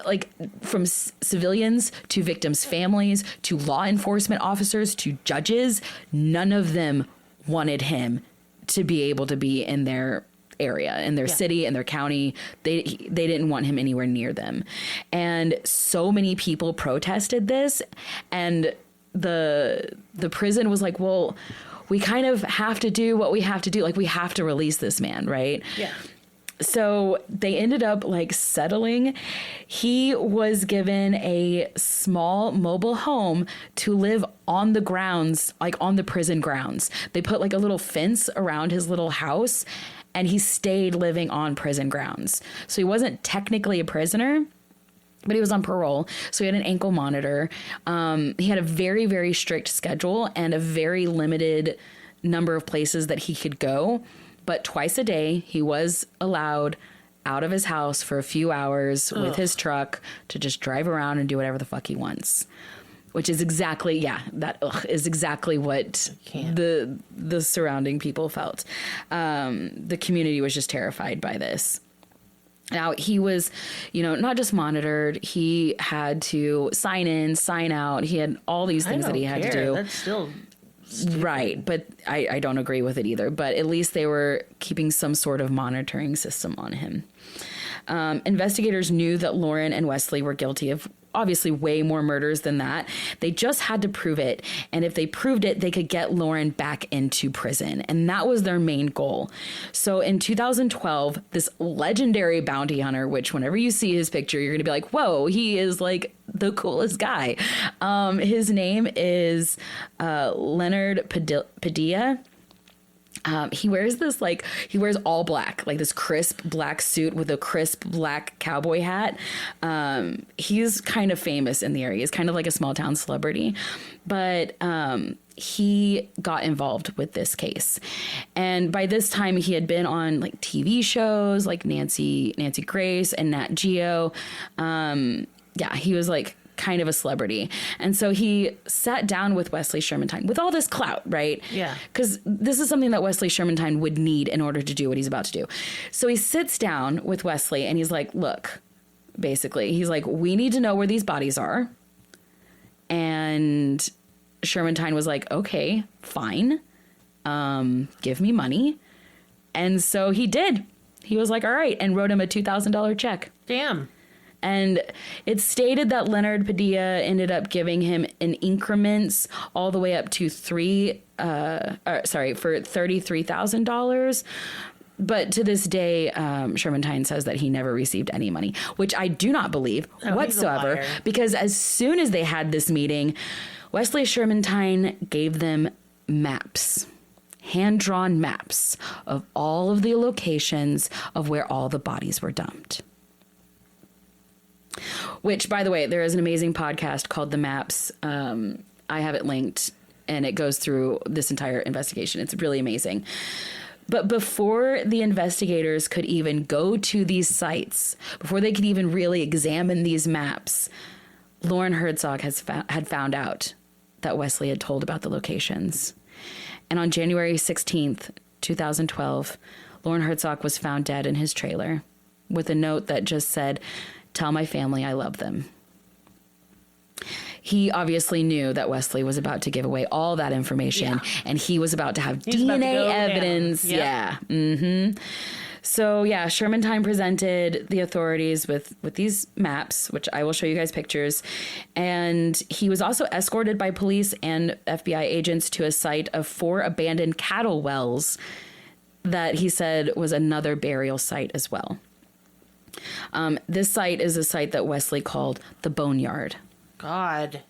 Like from civilians to victims' families to law enforcement officers to judges, none of them wanted him to be able to be in their area, in their city, in their county. They didn't want him anywhere near them. And so many people protested this, and the prison was like, well, we kind of have to do what we have to do. Like, we have to release this man, right? Yeah. So they ended up like settling. He was given a small mobile home to live on the grounds, like on the prison grounds. They put like a little fence around his little house, and he stayed living on prison grounds. So he wasn't technically a prisoner, but he was on parole. So he had an ankle monitor. He had a very, very strict schedule and a very limited number of places that he could go. But twice a day, he was allowed out of his house for a few hours with his truck to just drive around and do whatever the fuck he wants. Which is exactly, is exactly what the surrounding people felt. The community was just terrified by this. Now, he was, not just monitored, he had to sign in, sign out. He had all these things that he had to do. That's still Right. But I don't agree with it either. But at least they were keeping some sort of monitoring system on him. Investigators knew that Loren and Wesley were guilty of obviously way more murders than that. They just had to prove it. And if they proved it, they could get Loren back into prison. And that was their main goal. So in 2012, this legendary bounty hunter, which whenever you see his picture, you're going to be like, whoa, he is like the coolest guy. His name is Leonard Padilla. He wears he wears all black, like this crisp black suit with a crisp black cowboy hat. He's kind of famous in the area. He's kind of like a small town celebrity, but he got involved with this case. And by this time he had been on like TV shows like Nancy Grace and Nat Geo. He was like kind of a celebrity. And so he sat down with Wesley Shermantine with all this clout, right? Yeah. Because this is something that Wesley Shermantine would need in order to do what he's about to do. So he sits down with Wesley and he's like, look, basically, he's like, we need to know where these bodies are. And Shermantine was like, okay, fine. Give me money. And so he did. He was like, all right, and wrote him a $2,000 check. Damn. And it stated that Leonard Padilla ended up giving him in increments all the way up to for $33,000. But to this day, Shermantine says that he never received any money, which I do not believe whatsoever. Because as soon as they had this meeting, Wesley Shermantine gave them maps, hand-drawn maps of all of the locations of where all the bodies were dumped. Which, by the way, there is an amazing podcast called The Maps. I have it linked, and it goes through this entire investigation. It's really amazing. But before the investigators could even go to these sites, before they could even really examine these maps, Loren Herzog had found out that Wesley had told about the locations. And on January 16th, 2012, Loren Herzog was found dead in his trailer with a note that just said, "Tell my family I love them." He obviously knew that Wesley was about to give away all that information, and he was about to have DNA evidence. Yep. Yeah. Mm-hmm. So, yeah, Shermantine presented the authorities with these maps, which I will show you guys pictures. And he was also escorted by police and FBI agents to a site of 4 abandoned cattle wells that he said was another burial site as well. This site is a site that Wesley called the Boneyard. God.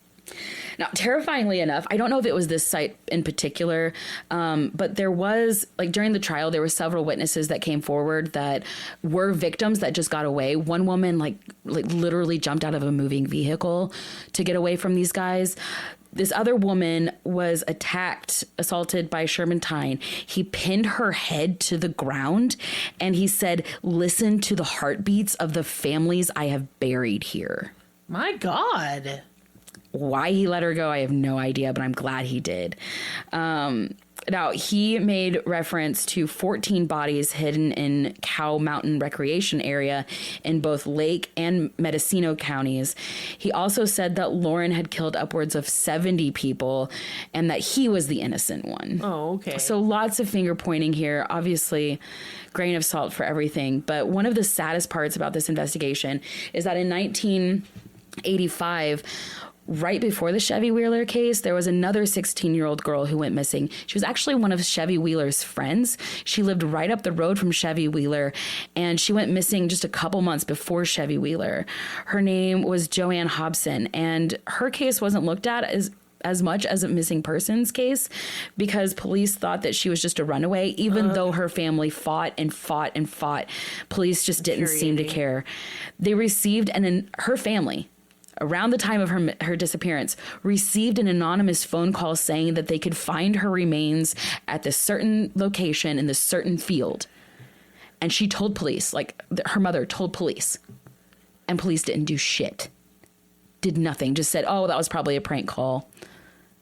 Now, terrifyingly enough, I don't know if it was this site in particular, but there was, like, during the trial, there were several witnesses that came forward that were victims that just got away. One woman, like literally jumped out of a moving vehicle to get away from these guys. This other woman was assaulted by Shermantine. He pinned her head to the ground, and he said, "Listen to the heartbeats of the families I have buried here." My God. Why he let her go, I have no idea, but I'm glad he did. Now, he made reference to 14 bodies hidden in Cow Mountain Recreation Area in both Lake and Mendocino counties. He also said that Loren had killed upwards of 70 people and that he was the innocent one. Oh, okay. So lots of finger pointing here. Obviously, grain of salt for everything. But one of the saddest parts about this investigation is that in 1985, right before the Chevy Wheeler case, there was another 16-year-old girl who went missing. She was actually one of Chevy Wheeler's friends. She lived right up the road from Chevy Wheeler, and she went missing just a couple months before Chevy Wheeler. Her name was Joanne Hobson, and her case wasn't looked at as much as a missing persons case because police thought that she was just a runaway, even though her family fought and fought and fought. Police just didn't seem to care. They received, her family, around the time of her disappearance, received an anonymous phone call saying that they could find her remains at this certain location in this certain field. And she told police, like her mother told police, and police didn't do shit. Did nothing. Just said, oh, that was probably a prank call.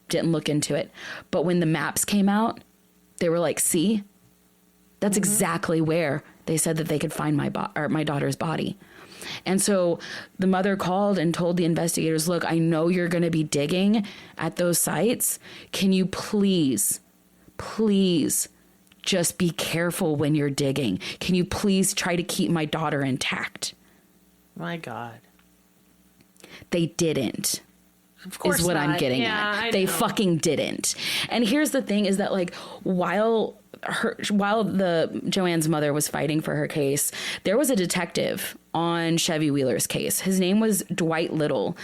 Didn't look into it. But when the maps came out, they were like, see, that's exactly where they said that they could find my daughter's body. And so the mother called and told the investigators, look, I know you're going to be digging at those sites. Can you please just be careful when you're digging? Can you please try to keep my daughter intact? My God. They didn't. Of course is what not. I'm getting at. They fucking didn't. And here's the thing is that, like, while the Joanne's mother was fighting for her case, there was a detective on Chevy Wheeler's case. His name was Dwight Little,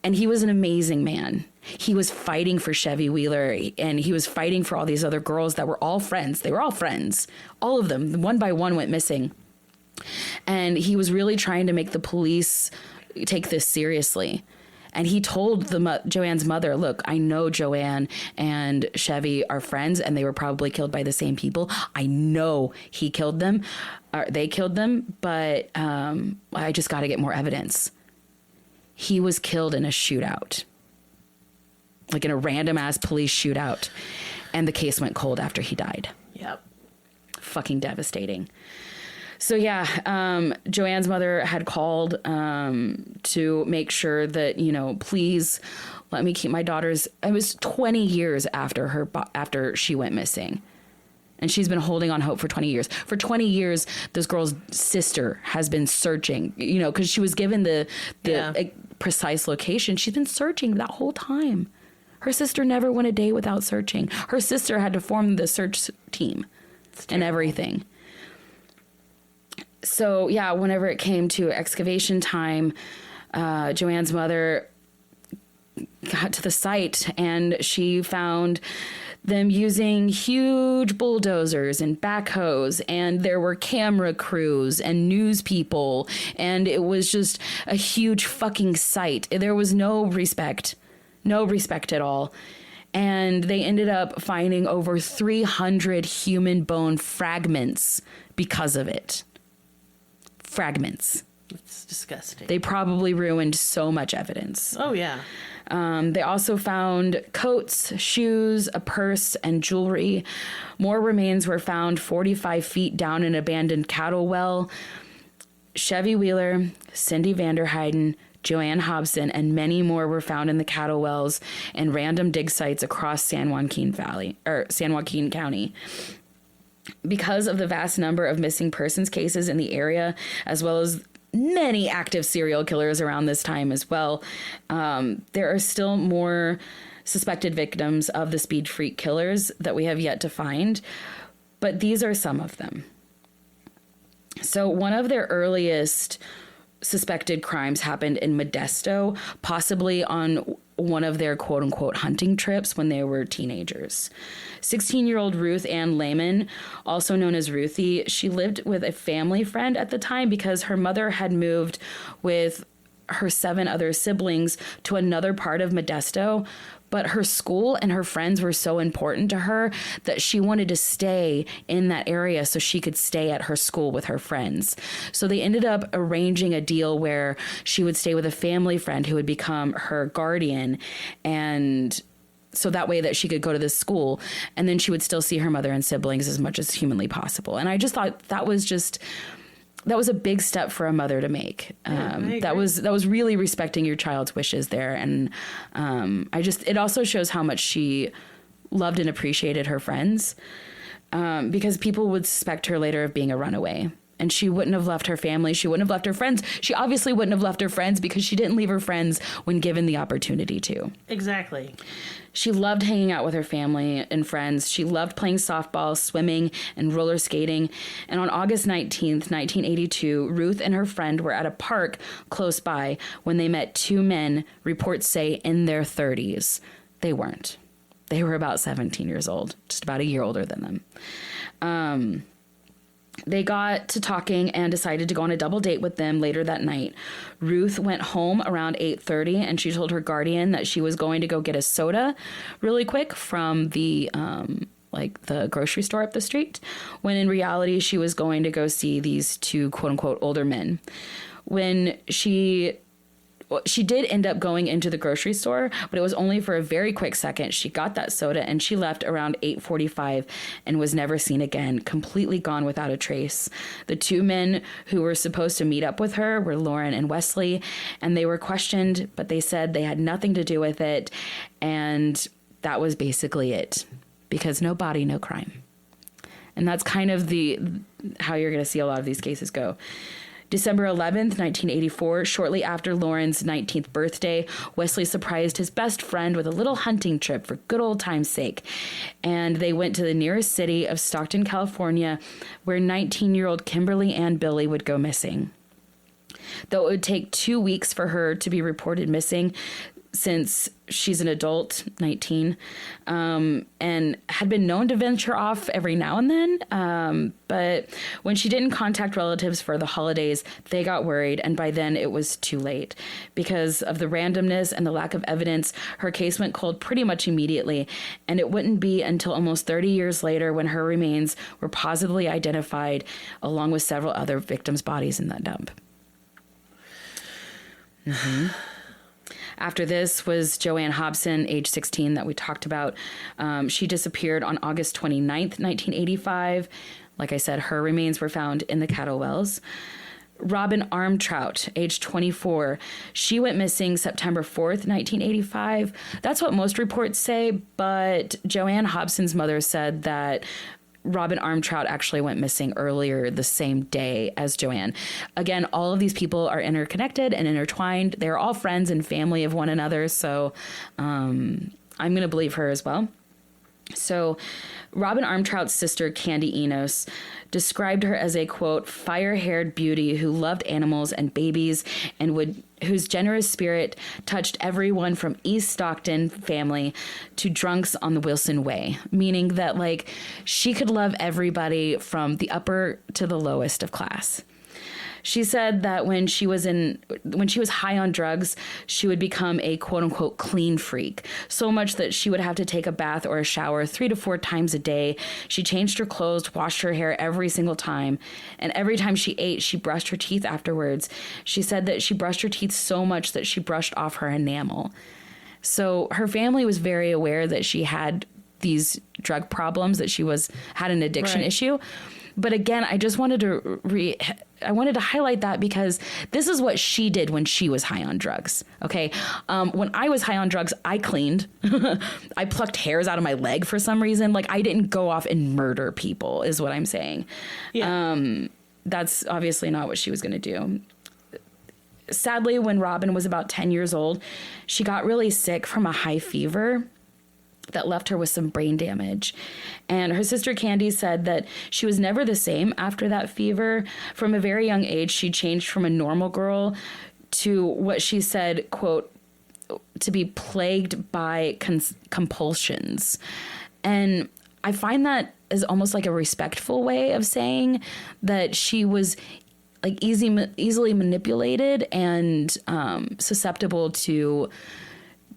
and he was an amazing man. He was fighting for Chevy Wheeler, and he was fighting for all these other girls that were all friends. They were all friends. All of them, one by one, went missing. And he was really trying to make the police take this seriously. And he told Joanne's mother, look, I know Joanne and Chevy are friends, and they were probably killed by the same people. I know he killed them, or they killed them, but I just got to get more evidence. He was killed in a shootout, like in a random ass police shootout. And the case went cold after he died. Yep. Fucking devastating. So yeah, Joanne's mother had called to make sure that, please let me keep my daughter's. It was 20 years after she went missing. And she's been holding on hope for 20 years. For 20 years, this girl's sister has been searching, because she was given the precise location. She's been searching that whole time. Her sister never went a day without searching. Her sister had to form the search team and everything. So, yeah, whenever it came to excavation time, Joanne's mother got to the site and she found them using huge bulldozers and backhoes, and there were camera crews and news people, and it was just a huge fucking site. There was no respect at all. And they ended up finding over 300 human bone fragments because of it. Fragments. It's disgusting. They probably ruined so much evidence. Oh, yeah. They also found coats, shoes, a purse, and jewelry. More remains were found 45 feet down an abandoned cattle well. Chevy Wheeler, Cindy Vanderheiden, Joanne Hobson, and many more were found in the cattle wells and random dig sites across San Joaquin County. Because of the vast number of missing persons cases in the area, as well as many active serial killers around this time as well, there are still more suspected victims of the speed freak killers that we have yet to find, but these are some of them. So one of their earliest suspected crimes happened in Modesto, possibly on one of their quote-unquote hunting trips when they were teenagers. 16-year-old Ruth Ann Lehman, also known as Ruthie, she lived with a family friend at the time because her mother had moved with her 7 other siblings to another part of Modesto, but her school and her friends were so important to her that she wanted to stay in that area so she could stay at her school with her friends. So they ended up arranging a deal where she would stay with a family friend who would become her guardian, and so that way that she could go to this school, and then she would still see her mother and siblings as much as humanly possible. And I just thought that was a big step for a mother to make. That was really respecting your child's wishes there. And it also shows how much she loved and appreciated her friends, because people would suspect her later of being a runaway. And she wouldn't have left her family. She wouldn't have left her friends. She obviously wouldn't have left her friends because she didn't leave her friends when given the opportunity to. Exactly. She loved hanging out with her family and friends. She loved playing softball, swimming, and roller skating. And on August 19th, 1982, Ruth and her friend were at a park close by when they met 2 men, reports say, in their 30s. They weren't. They were about 17 years old, just about a year older than them. They got to talking and decided to go on a double date with them later that night. Ruth went home around 8:30, and she told her guardian that she was going to go get a soda really quick from the grocery store up the street, when in reality she was going to go see these 2 quote-unquote older men. When she Well, she did end up going into the grocery store, but it was only for a very quick second. She got that soda and she left around 8:45 and was never seen again, completely gone without a trace. The two men who were supposed to meet up with her were Loren and Wesley, and they were questioned, but they said they had nothing to do with it, and that was basically it, because no body, no crime. And that's kind of how you're going to see a lot of these cases go. December 11th, 1984, shortly after Loren's 19th birthday, Wesley surprised his best friend with a little hunting trip for good old time's sake. And they went to the nearest city of Stockton, California, where 19-year-old Kimberly Ann Billy would go missing. Though it would take 2 weeks for her to be reported missing, since she's an adult, 19, and had been known to venture off every now and then. But when she didn't contact relatives for the holidays, they got worried, and by then it was too late. Because of the randomness and the lack of evidence, her case went cold pretty much immediately, and it wouldn't be until almost 30 years later when her remains were positively identified, along with several other victims' bodies in that dump. Mm-hmm. After this was Joanne Hobson, age 16, that we talked about. She disappeared on August 29th, 1985. Like I said, her remains were found in the cattle wells. Robin Armtrout, age 24. She went missing September 4th, 1985. That's what most reports say, but Joanne Hobson's mother said that Robin Armtrout actually went missing earlier the same day as Joanne. Again, all of these people are interconnected and intertwined. They're all friends and family of one another, so I'm going to believe her as well. So Robin Armtrout's sister, Candy Enos, described her as a, quote, fire-haired beauty who loved animals and babies and whose generous spirit touched everyone from East Stockton family to drunks on the Wilson Way, meaning that, like, she could love everybody from the upper to the lowest of class. She said that when she was high on drugs, she would become a quote unquote clean freak, so much that she would have to take a bath or a shower 3 to 4 times a day. She changed her clothes, washed her hair every single time, and every time she ate, she brushed her teeth afterwards. She said that she brushed her teeth so much that she brushed off her enamel. So her family was very aware that she had these drug problems, that she had an addiction issue. But again, I just wanted to highlight that because this is what she did when she was high on drugs. Okay. When I was high on drugs, I cleaned. I plucked hairs out of my leg for some reason. Like, I didn't go off and murder people is what I'm saying. Yeah. That's obviously not what she was going to do. Sadly, when Robin was about 10 years old, she got really sick from a high fever that left her with some brain damage. And her sister Candy said that she was never the same after that fever. From a very young age, she changed from a normal girl to what she said, quote, to be plagued by compulsions. And I find that is almost like a respectful way of saying that she was like easily manipulated and susceptible to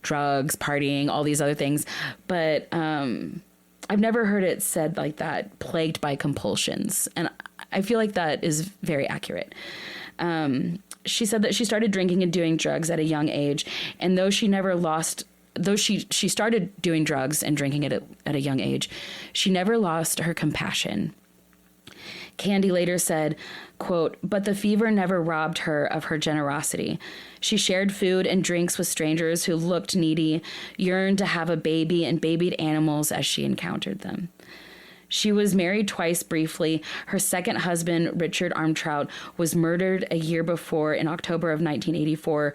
drugs, partying, all these other things. But I've never heard it said like that, plagued by compulsions. And I feel like that is very accurate. She said that she started drinking and doing drugs at a young age. And though she started doing drugs and drinking at a young age, she never lost her compassion. Candy later said, quote, but the fever never robbed her of her generosity. She shared food and drinks with strangers who looked needy, yearned to have a baby, and babied animals as she encountered them. She was married twice briefly. Her second husband, Richard Armtrout, was murdered a year before in October of 1984,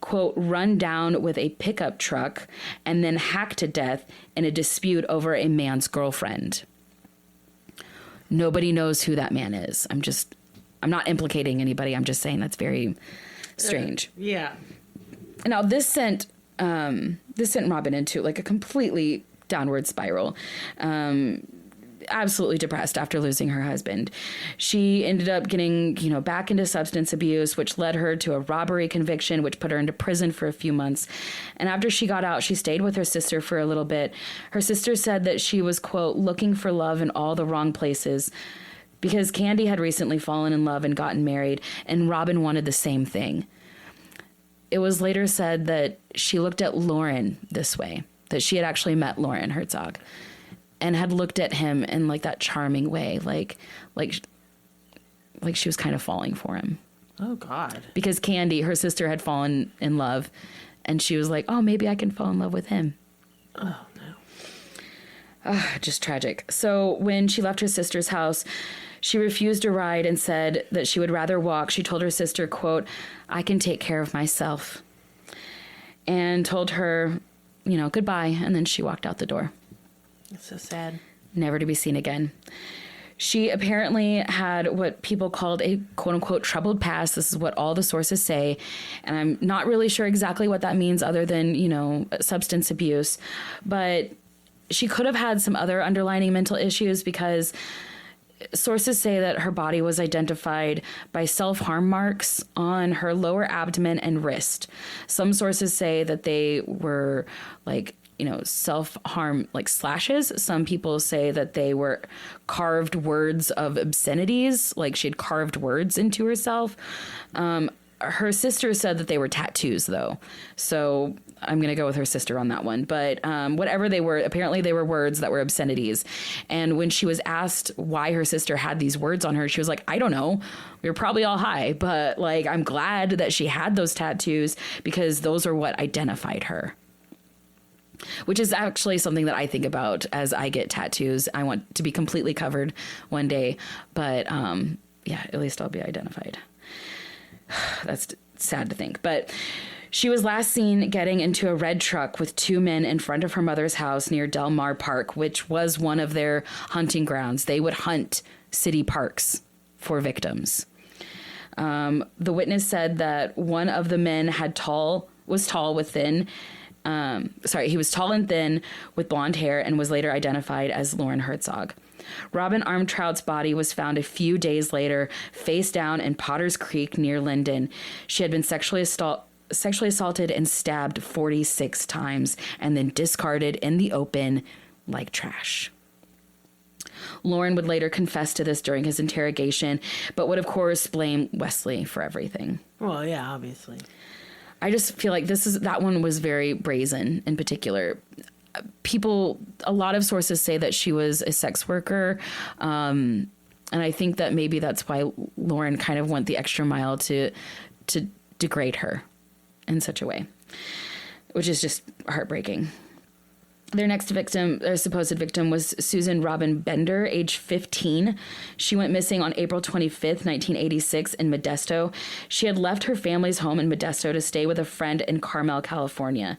quote, run down with a pickup truck and then hacked to death in a dispute over a man's girlfriend. Nobody knows who that man is. I'm not implicating anybody. I'm just saying that's very strange. Yeah. Now this sent Robin into like a completely downward spiral. Absolutely depressed after losing her husband. She ended up getting, back into substance abuse, which led her to a robbery conviction, which put her into prison for a few months. And after she got out, she stayed with her sister for a little bit. Her sister said that she was, quote, looking for love in all the wrong places because Candy had recently fallen in love and gotten married, and Robin wanted the same thing. it was later said that she looked at Loren this way, that she had actually met Loren Herzog and had looked at him in like that charming way, like she was kind of falling for him. Oh, God. Because Candy, her sister, had fallen in love, and she was like, oh, maybe I can fall in love with him. Oh, no. Just tragic. So when she left her sister's house, she refused a ride and said that she would rather walk. She told her sister, quote, I can take care of myself. And told her, goodbye. And then she walked out the door. It's so sad. Never to be seen again. She apparently had what people called a quote-unquote troubled past. This is what all the sources say. And I'm not really sure exactly what that means other than, substance abuse. But she could have had some other underlying mental issues because sources say that her body was identified by self-harm marks on her lower abdomen and wrist. Some sources say that they were self-harm, like slashes. Some people say that they were carved words of obscenities, like she had carved words into herself. Her sister said that they were tattoos, though. So I'm going to go with her sister on that one. But whatever they were, apparently they were words that were obscenities. And when she was asked why her sister had these words on her, she was like, I don't know. We were probably all high. But I'm glad that she had those tattoos because those are what identified her. Which is actually something that I think about as I get tattoos. I want to be completely covered one day. But at least I'll be identified. That's sad to think. But she was last seen getting into a red truck with two men in front of her mother's house near Del Mar Park, which was one of their hunting grounds. They would hunt city parks for victims. The witness said that one of the men was tall and thin with blonde hair and was later identified as Loren Herzog. Robin Armtrout's body was found a few days later, face down in Potter's Creek near Linden. She had been sexually assaulted and stabbed 46 times and then discarded in the open like trash. Loren would later confess to this during his interrogation, but would of course blame Wesley for everything. Well, yeah, obviously. I just feel like that one was very brazen in particular. A lot of sources say that she was a sex worker. And I think that maybe that's why Loren kind of went the extra mile to degrade her in such a way, which is just heartbreaking. Their next victim, their supposed victim, was Susan Robin Bender, age 15. She went missing on April 25th, 1986 in Modesto. She had left her family's home in Modesto to stay with a friend in Carmel, California.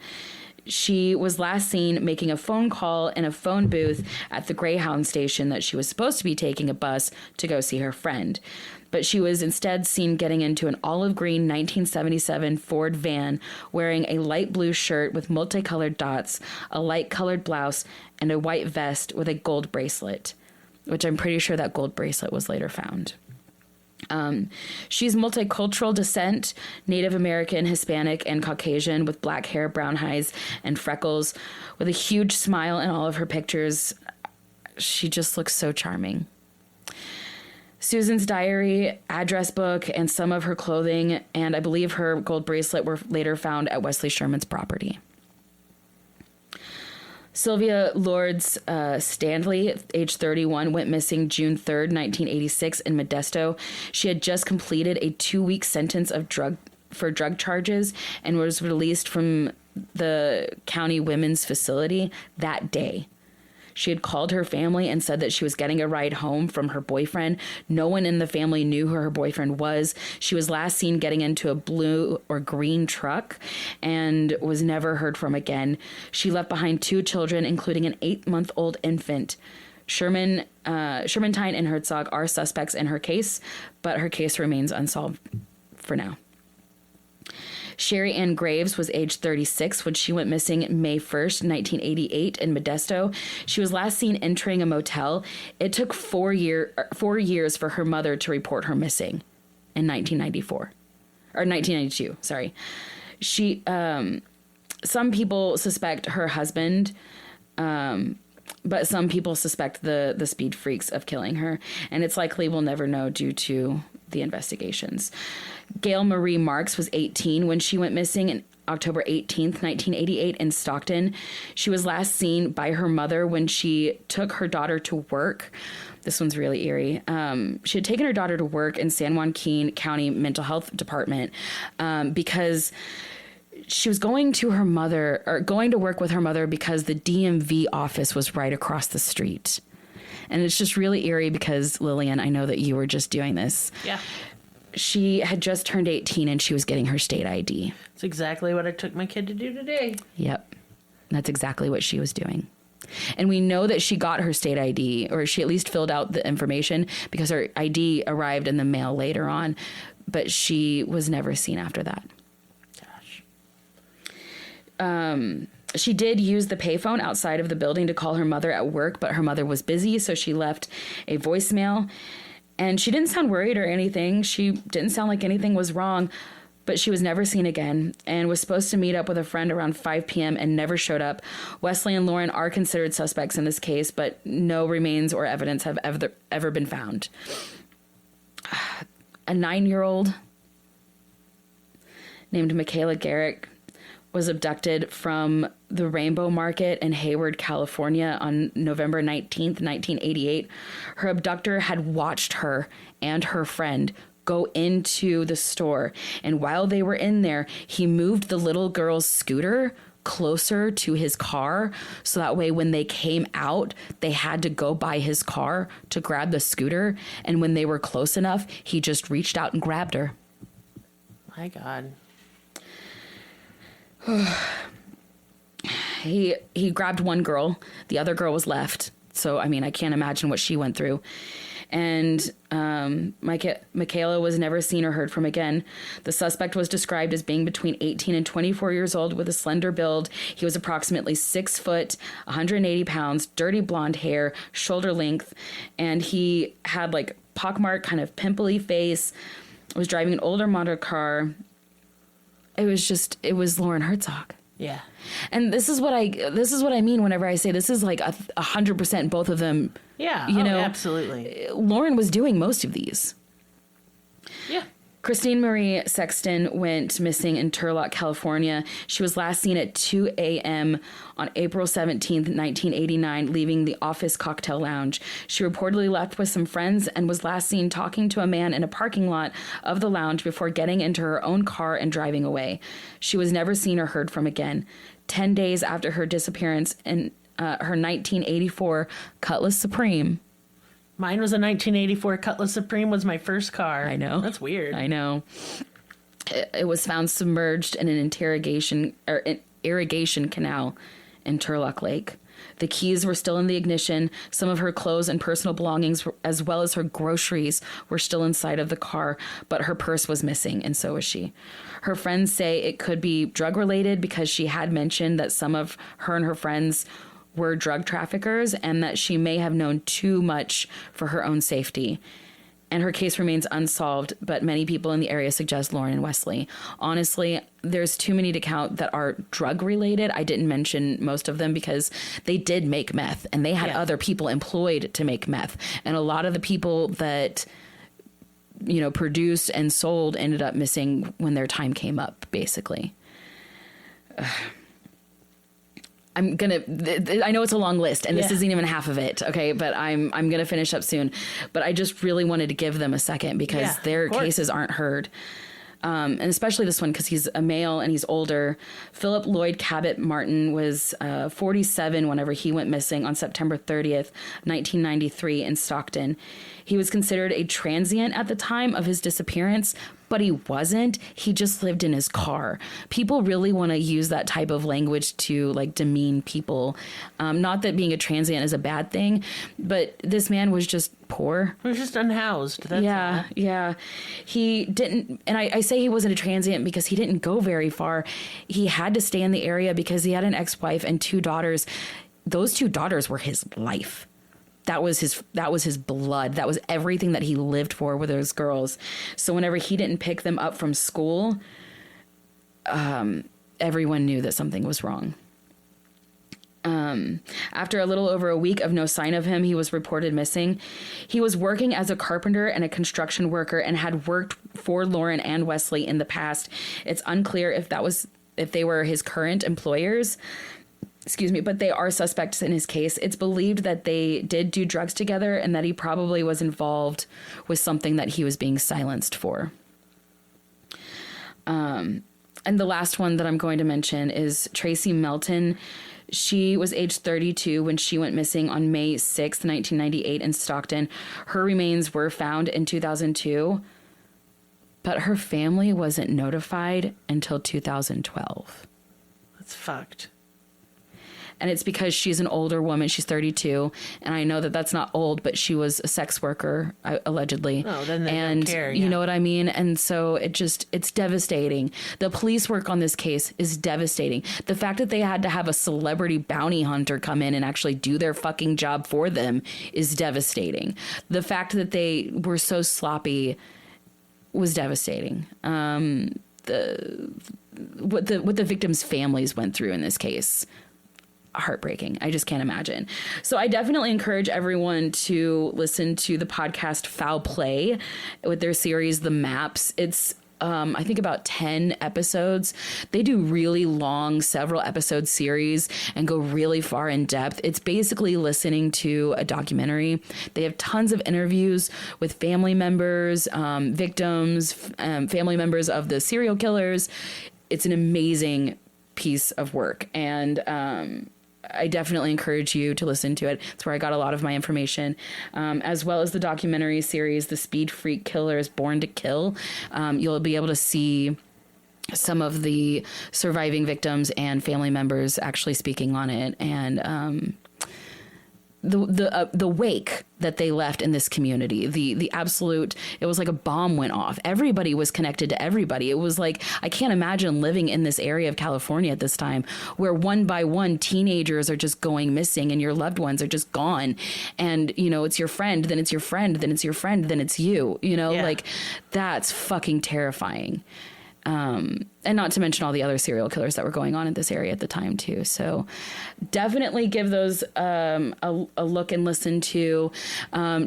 She was last seen making a phone call in a phone booth at the Greyhound station that she was supposed to be taking a bus to go see her friend. But she was instead seen getting into an olive green 1977 Ford van wearing a light blue shirt with multicolored dots, a light colored blouse, and a white vest with a gold bracelet, which I'm pretty sure that gold bracelet was later found. She's multicultural descent, Native American, Hispanic, and Caucasian, with black hair, brown eyes, and freckles, with a huge smile in all of her pictures. She just looks so charming. Susan's diary, address book, and some of her clothing, and I believe her gold bracelet were later found at Wesley Sherman's property. Sylvia Lourdes Stanley, age 31, went missing June 3rd, 1986 in Modesto. She had just completed a 2-week sentence of drug charges and was released from the county women's facility that day. She had called her family and said that she was getting a ride home from her boyfriend. No one in the family knew who her boyfriend was. She was last seen getting into a blue or green truck and was never heard from again. She left behind 2 children, including an 8-month-old infant. Shermantine and Herzog are suspects in her case, but her case remains unsolved for now. Sherry Ann Graves was age 36 when she went missing May 1st, 1988 in Modesto. She was last seen entering a motel. It took 4 years for her mother to report her missing in 1992, sorry. Some people suspect her husband, but some people suspect the speed freaks of killing her, and it's likely we'll never know due to the investigations. Gail Marie Marks was 18 when she went missing in October 18th, 1988 in Stockton. She was last seen by her mother when she took her daughter to work. This one's really eerie. She had taken her daughter to work in San Joaquin County Mental Health Department because she was going to work with her mother because the DMV office was right across the street. And it's just really eerie because, Lillian, I know that you were just doing this. Yeah. She had just turned 18 and she was getting her state ID. That's exactly what I took my kid to do today. Yep. That's exactly what she was doing. And we know that she got her state ID, or she at least filled out the information, because her ID arrived in the mail later on, but she was never seen after that. Gosh. She did use the payphone outside of the building to call her mother at work, but her mother was busy, so she left a voicemail. And she didn't sound worried or anything. She didn't sound like anything was wrong, but she was never seen again and was supposed to meet up with a friend around 5 p.m. and never showed up. Wesley and Loren are considered suspects in this case, but no remains or evidence have ever been found. A 9-year-old named Michaela Garrick was abducted from the Rainbow Market in Hayward, California on November 19th, 1988. Her abductor had watched her and her friend go into the store, and while they were in there, he moved the little girl's scooter closer to his car, so that way when they came out, they had to go by his car to grab the scooter, and when they were close enough, he just reached out and grabbed her. My God. He grabbed one girl. The other girl was left. So, I mean, I can't imagine what she went through. And Michaela was never seen or heard from again. The suspect was described as being between 18 and 24 years old with a slender build. He was approximately 6 foot, 180 pounds, dirty blonde hair, shoulder length. And he had like pockmarked, kind of pimply face, was driving an older model car. It was Loren Herzog. Yeah. And this is what I mean whenever I say this is like 100% both of them. Yeah. You know, absolutely. Loren was doing most of these. Yeah. Christine Marie Sexton went missing in Turlock, California. She was last seen at 2 a.m. on April 17th, 1989, leaving the Office Cocktail Lounge. She reportedly left with some friends and was last seen talking to a man in a parking lot of the lounge before getting into her own car and driving away. She was never seen or heard from again. 10 days after her disappearance in her 1984 Cutlass Supreme. Mine was a 1984 Cutlass Supreme, was my first car. I know. That's weird. I know. It was found submerged in an irrigation canal in Turlock Lake. The keys were still in the ignition. Some of her clothes and personal belongings, as well as her groceries, were still inside of the car, but her purse was missing, and so was she. Her friends say it could be drug-related because she had mentioned that some of her and her friends were drug traffickers and that she may have known too much for her own safety. And her case remains unsolved, but many people in the area suggest Loren and Wesley. Honestly, there's too many to count that are drug related. I didn't mention most of them because they did make meth and they had other people employed to make meth. And a lot of the people that, you know, produced and sold ended up missing when their time came up, basically. I know it's a long list and this isn't even half of it. Okay. But I'm going to finish up soon, but I just really wanted to give them a second because their cases aren't heard. And especially this one, because he's a male and he's older. Philip Lloyd Cabot Martin was 47 whenever he went missing on September 30th, 1993 in Stockton. He was considered a transient at the time of his disappearance, but he wasn't. He just lived in his car. People really want to use that type of language to like demean people. Not that being a transient is a bad thing, but this man was just poor. He was just unhoused. That's all. Yeah. He didn't, and I say he wasn't a transient because he didn't go very far. He had to stay in the area because he had an ex-wife and 2 daughters. Those 2 daughters were his life. That was his blood. That was everything that he lived for with those girls. So whenever he didn't pick them up from school, everyone knew that something was wrong. After a little over a week of no sign of him, he was reported missing. He was working as a carpenter and a construction worker and had worked for Loren and Wesley in the past. It's unclear if they were his current employers. Excuse me, but they are suspects in his case. It's believed that they did do drugs together and that he probably was involved with something that he was being silenced for. And the last one that I'm going to mention is Tracy Melton. She was age 32 when she went missing on May 6th, 1998 in Stockton. Her remains were found in 2002, but her family wasn't notified until 2012. That's fucked. And it's because she's an older woman. She's 32. And I know that that's not old, but she was a sex worker, allegedly. Oh, then they don't care. You know what I mean? And so it's devastating. The police work on this case is devastating. The fact that they had to have a celebrity bounty hunter come in and actually do their fucking job for them is devastating. The fact that they were so sloppy was devastating. What the victims' families went through in this case, heartbreaking. I just can't imagine. So I definitely encourage everyone to listen to the podcast Foul Play with their series The Maps. It's I think about 10 episodes. They do really long, several episode series and go really far in depth. It's basically listening to a documentary. They have tons of interviews with family members, victims, family members of the serial killers. It's an amazing piece of work. And I definitely encourage you to listen to it. It's where I got a lot of my information, as well as the documentary series, The Speed Freak Killers Born to Kill. You'll be able to see some of the surviving victims and family members actually speaking on it, and the wake that they left in this community, the absolute, it was like a bomb went off. Everybody was connected to everybody. It was like, I can't imagine living in this area of California at this time where one by one teenagers are just going missing and your loved ones are just gone. And, you know, it's your friend, then it's your friend, then it's your friend, then it's you, you know, like that's fucking terrifying. And not to mention all the other serial killers that were going on in this area at the time too. So definitely give those a look and listen to.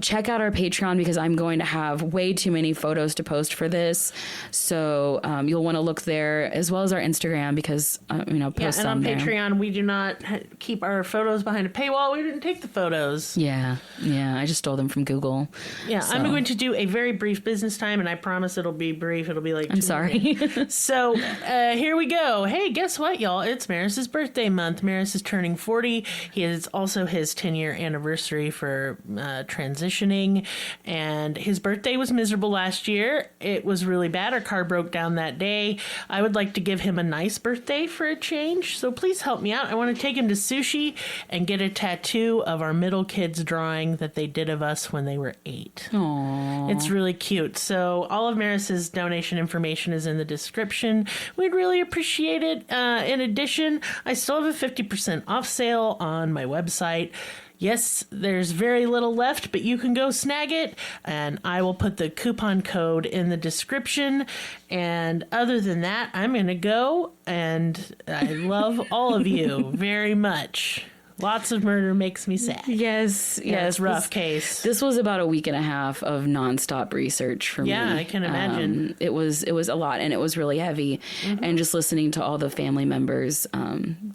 Check out our Patreon because I'm going to have way too many photos to post for this. So you'll want to look there, as well as our Instagram, because post and on there. Patreon we do not keep our photos behind a paywall. We didn't take the photos. Yeah, I just stole them from Google. Yeah, so. I'm going to do a very brief business time, and I promise it'll be brief. It'll be like I'm sorry. So here we go. Hey, guess what, y'all? It's Maris's birthday month. Maris is turning 40. He is also his 10-year anniversary for transitioning, and his birthday was miserable last year. It was really bad. Our car broke down that day. I would like to give him a nice birthday for a change, so please help me out. I want to take him to sushi and get a tattoo of our middle kid's drawing that they did of us when they were 8. Aww. It's really cute. So all of Maris's donation information is in the description. We'd really appreciate it. In addition, I still have a 50% off sale on my website. Yes, there's very little left, but you can go snag it, and I will put the coupon code in the description. And other than that, I'm going to go, and I love all of you very much. Lots of murder makes me sad. Yes. It's a rough case. This was about a week and a half of nonstop research for me. Yeah, I can imagine. It was a lot, and it was really heavy. Mm-hmm. And just listening to all the family members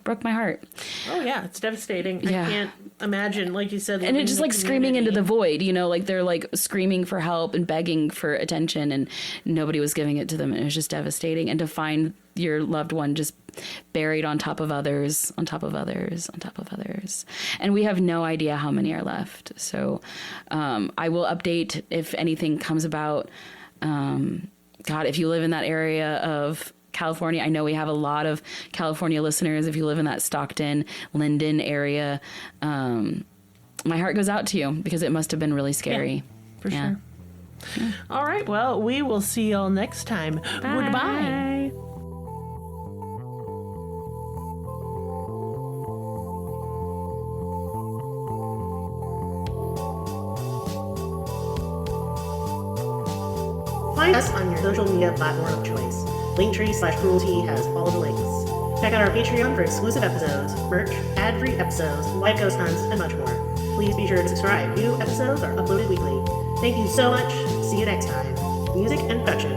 broke my heart. Oh, yeah, it's devastating. Yeah. I can't imagine, like you said. And it's just like screaming into the void, you know, like they're like screaming for help and begging for attention, and nobody was giving it to them. And it was just devastating. And to find your loved one just buried on top of others, on top of others, on top of others. And we have no idea how many are left. So I will update if anything comes about. God, if you live in that area of California, I know we have a lot of California listeners. If you live in that Stockton, Linden area, my heart goes out to you because it must have been really scary. Yeah, for sure. Yeah. All right. Well, we will see y'all next time. Bye. Goodbye. Find us on your social media platform of choice. Linktree/Cruelty has all the links. Check out our Patreon for exclusive episodes, merch, ad-free episodes, live ghost hunts, and much more. Please be sure to subscribe. New episodes are uploaded weekly. Thank you so much. See you next time. Music and production